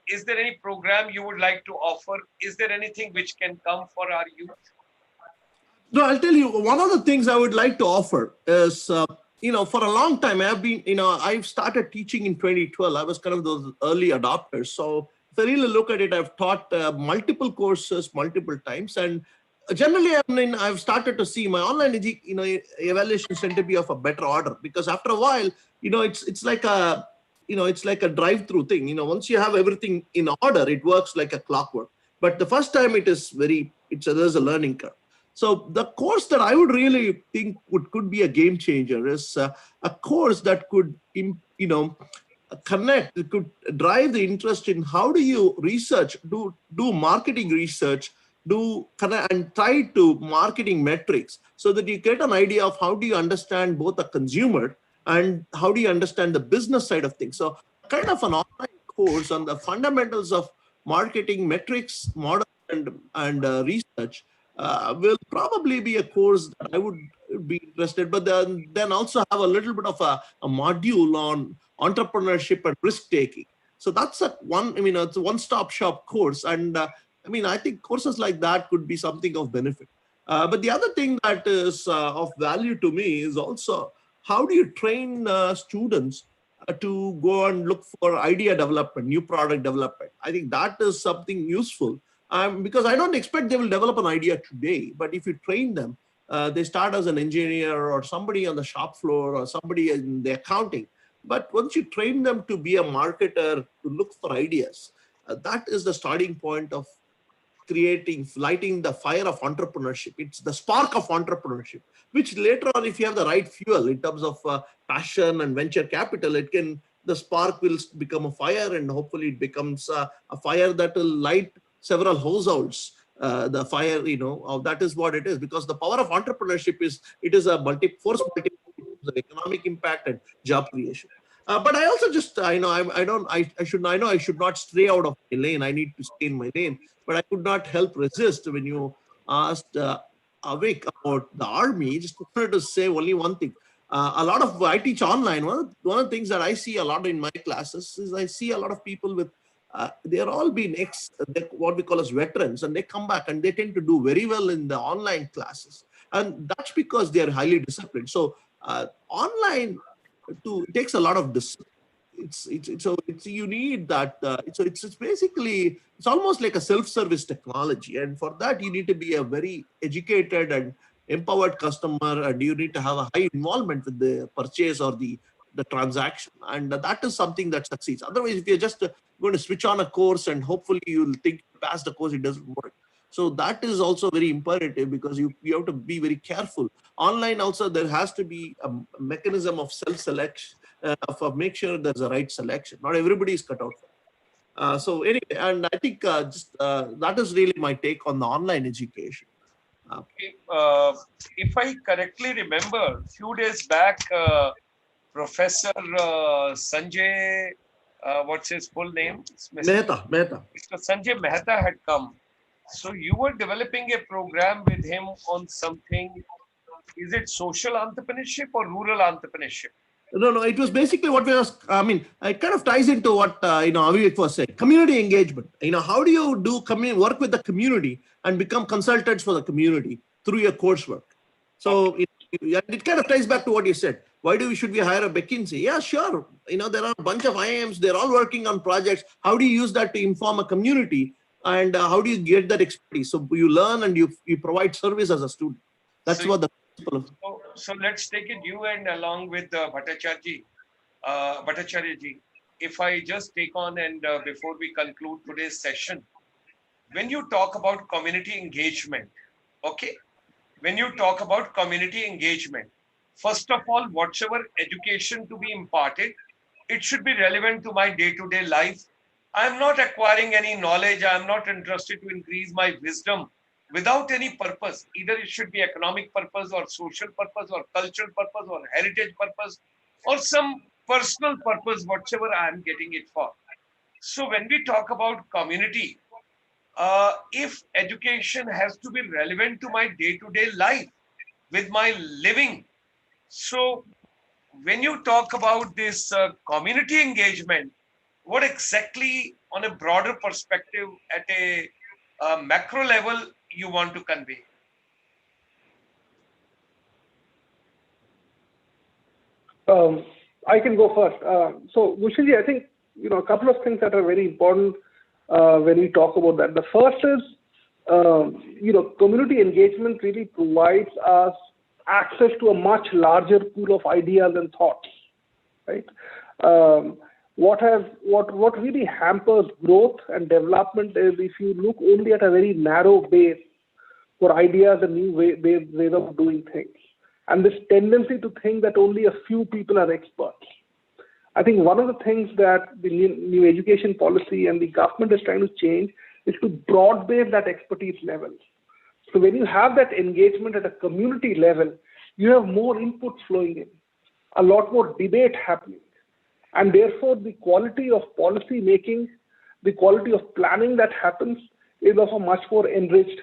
program you would like to offer? Is there anything which can come for our youth? No, I'll tell you, one of the things I would like to offer is, for a long time, I've started teaching in 2012. I was kind of those early adopters. So if I really look at it, I've taught multiple courses multiple times. And generally, I mean, I've started to see my online evaluations tend to be of a better order, because after a while, it's like a it's like a drive-through thing. Once you have everything in order, it works like a clockwork. But the first time, there's a learning curve. So the course that I would really think could be a game changer is a course that could connect, it could drive the interest in how do you research, do marketing research, do connect and tie to marketing metrics, so that you get an idea of how do you understand both the consumer and how do you understand the business side of things. So kind of an online course on the fundamentals of marketing metrics, model, and research will probably be a course that I would be interested. But then also have a little bit of a module on entrepreneurship and risk taking. So that's it's a one-stop shop course. And I think courses like that could be something of benefit. But the other thing that is of value to me is also how do you train students to go and look for idea development, new product development. I think that is something useful, because I don't expect they will develop an idea today. But if you train them, they start as an engineer or somebody on the shop floor or somebody in the accounting. But once you train them to be a marketer, to look for ideas, that is the starting point of lighting the fire of entrepreneurship. It's the spark of entrepreneurship, which later on, if you have the right fuel in terms of passion and venture capital, the spark will become a fire, and hopefully it becomes a fire that will light several households. The fire, that is what it is, because the power of entrepreneurship is a force multiplier of economic impact and job creation. But I also just, I should not stray out of my lane. I need to stay in my lane. But I could not help resist when you asked Avik about the army. Just wanted to say only one thing. A lot of, I teach online. One of the things that I see a lot in my classes is I see a lot of people with, they're all been what we call as veterans, and they come back and they tend to do very well in the online classes. And that's because they're highly disciplined. So online takes a lot of discipline. You need that. It's basically, it's almost like a self-service technology, and for that you need to be a very educated and empowered customer, and you need to have a high involvement with the purchase or the transaction, and that is something that succeeds. Otherwise, if you're just going to switch on a course and hopefully you'll think you pass the course, it doesn't work. So that is also very imperative, because you have to be very careful. Online also, there has to be a mechanism of self-selection, for make sure there's a right selection. Not everybody is cut out for it. So anyway, and I think that is really my take on the online education. If I correctly remember, a few days back, Professor Sanjay, what's his full name? Mehta. Mr. Sanjay Mehta had come. So you were developing a program with him on something. Is it social entrepreneurship or rural entrepreneurship? No, it was basically what we was, it kind of ties into what, Avivek was saying, community engagement. How do you work with the community and become consultants for the community through your coursework? So it kind of ties back to what you said. Why should we hire a McKinsey? Yeah, sure. There are a bunch of IIMs, they're all working on projects. How do you use that to inform a community? And how do you get that expertise? So you learn and you provide service as a student. That's what the principle of. So let's take it, you and along with Bhattacharya ji. If I just take on, and before we conclude today's session, when you talk about community engagement, okay? When you talk about community engagement, first of all, whatever education to be imparted, it should be relevant to my day-to-day life. I'm not acquiring any knowledge. I'm not interested to increase my wisdom without any purpose. Either it should be economic purpose or social purpose or cultural purpose or heritage purpose or some personal purpose, whatever I'm getting it for. So when we talk about community, if education has to be relevant to my day-to-day life with my living, so when you talk about this community engagement, what exactly on a broader perspective at a macro level you want to convey? I can go first. So Bhushanji, I think, a couple of things that are very important when we talk about that. The first is community engagement really provides us access to a much larger pool of ideas and thoughts, right? What really hampers growth and development is if you look only at a very narrow base for ideas and new ways of doing things. And this tendency to think that only a few people are experts. I think one of the things that the new education policy and the government is trying to change is to broad base that expertise level. So when you have that engagement at a community level, you have more inputs flowing in, a lot more debate happening. And therefore, the quality of policy making, the quality of planning that happens is of a much more enriched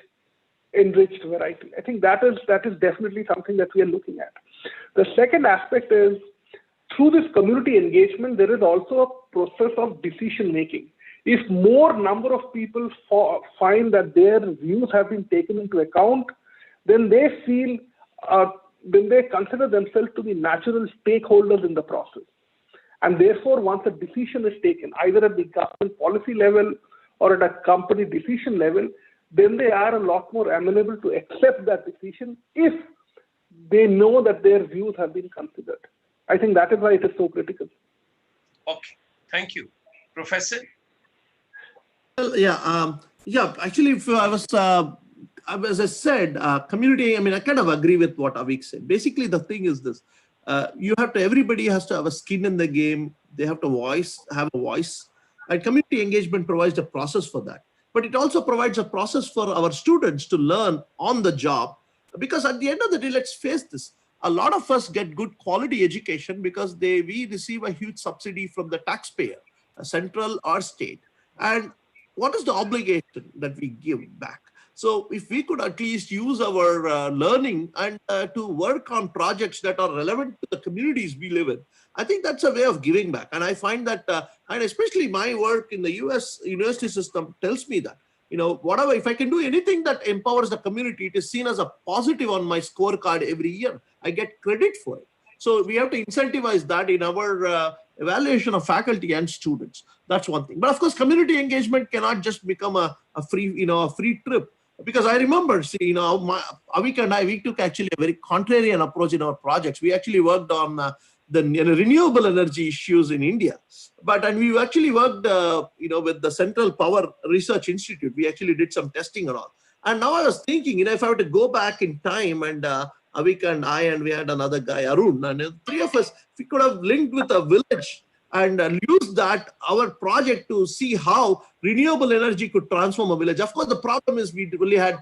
variety. I think that is definitely something that we are looking at. The second aspect is, through this community engagement, there is also a process of decision making. If more number of people find that their views have been taken into account, then they feel, then they consider themselves to be natural stakeholders in the process. And therefore, once a decision is taken, either at the government policy level or at a company decision level, then they are a lot more amenable to accept that decision if they know that their views have been considered. I think that is why it is so critical. Okay, thank you. Professor? Well, actually, if I was, as I said, community, I kind of agree with what Avik said. Basically, the thing is this, everybody has to have a skin in the game. They have to have a voice. And community engagement provides a process for that. But it also provides a process for our students to learn on the job. Because at the end of the day, let's face this, a lot of us get good quality education because we receive a huge subsidy from the taxpayer, central or state. And what is the obligation that we give back? So if we could at least use our learning and to work on projects that are relevant to the communities we live in, I think that's a way of giving back. And I find that, and especially my work in the US university system tells me that, whatever, if I can do anything that empowers the community, it is seen as a positive on my scorecard every year. I get credit for it. So we have to incentivize that in our evaluation of faculty and students. That's one thing. But of course, community engagement cannot just become a free trip. Because I remember, Avik and I, we took actually a very contrarian approach in our projects. We actually worked on the renewable energy issues in India. And we actually worked, with the Central Power Research Institute. We actually did some testing and all. And now I was thinking, if I were to go back in time and Avik and I, and we had another guy, Arun, and the three of us, we could have linked with a village and used our project to see how renewable energy could transform a village. Of course, the problem is we really had,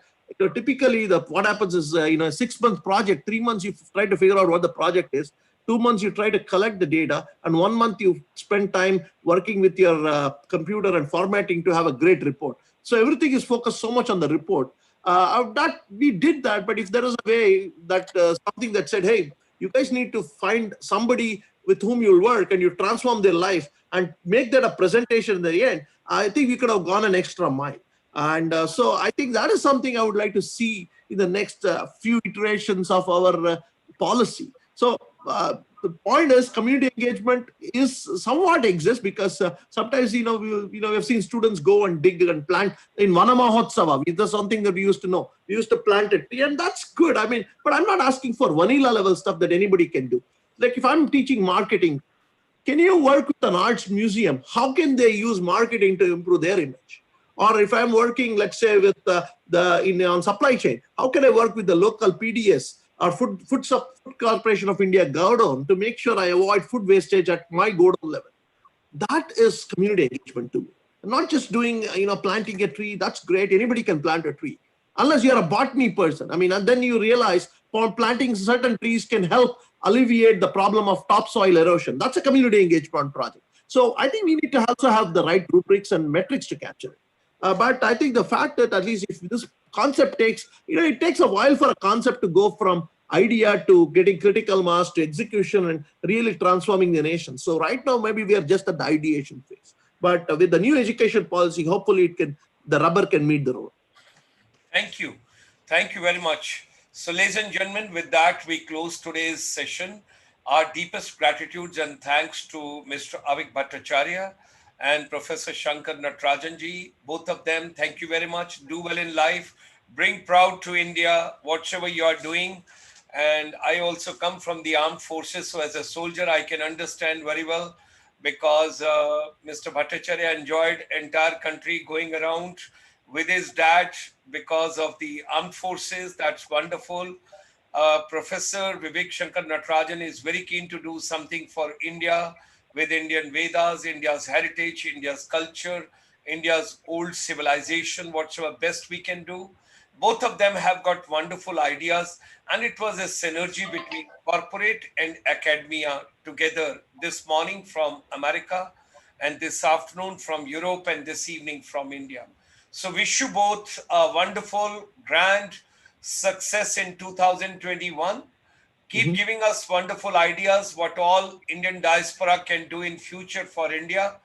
typically what happens is, a 6-month project, 3 months you try to figure out what the project is, 2 months you try to collect the data, and 1 month you spend time working with your computer and formatting to have a great report. So everything is focused so much on the report. That we did that, but if there is a way that something that said, hey, you guys need to find somebody with whom you'll work and you transform their life and make that a presentation in the end, I think we could have gone an extra mile. And so I think that is something I would like to see in the next few iterations of our policy. So the point is, community engagement is somewhat exists because sometimes, we have seen students go and dig and plant in Vana Mahotsava. That's something that we used to know. We used to plant a tree, and that's good. But I'm not asking for vanilla level stuff that anybody can do. Like if I'm teaching marketing, can you work with an arts museum? How can they use marketing to improve their image? Or if I'm working, let's say, with on supply chain, how can I work with the local PDS or Food Corporation of India godown to make sure I avoid food wastage at my godown level? That is community engagement too. Not just doing, planting a tree. That's great. Anybody can plant a tree, unless you're a botany person. And then you realize planting certain trees can help alleviate the problem of topsoil erosion. That's a community engagement project. So I think we need to also have the right rubrics and metrics to capture it. But I think the fact that at least if this concept takes, it takes a while for a concept to go from idea to getting critical mass to execution and really transforming the nation. So right now, maybe we are just at the ideation phase. But with the new education policy, hopefully the rubber can meet the road. Thank you. Thank you very much. So ladies and gentlemen, with that, we close today's session. Our deepest gratitudes and thanks to Mr. Avik Bhattacharya and Professor Shankar Natarajan ji. Both of them, thank you very much. Do well in life. Bring proud to India, whatever you are doing. And I also come from the armed forces, so as a soldier, I can understand very well because Mr. Bhattacharya enjoyed entire country going around with his dad because of the armed forces. That's wonderful. Professor Vivek Shankar Natarajan is very keen to do something for India with Indian Vedas, India's heritage, India's culture, India's old civilization, whatsoever best we can do. Both of them have got wonderful ideas, and it was a synergy between corporate and academia together this morning from America, and this afternoon from Europe, and this evening from India. So, wish you both a wonderful, grand success in 2021. Keep giving us wonderful ideas what all Indian diaspora can do in future for India.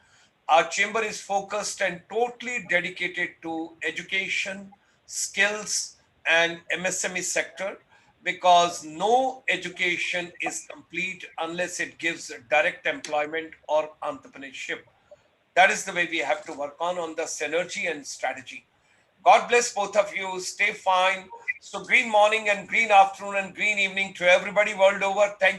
Our chamber is focused and totally dedicated to education, skills, and MSME sector because no education is complete unless it gives direct employment or entrepreneurship. That is the way we have to work on the synergy and strategy. God bless both of you. Stay fine. So green morning and green afternoon and green evening to everybody world over. Thank you.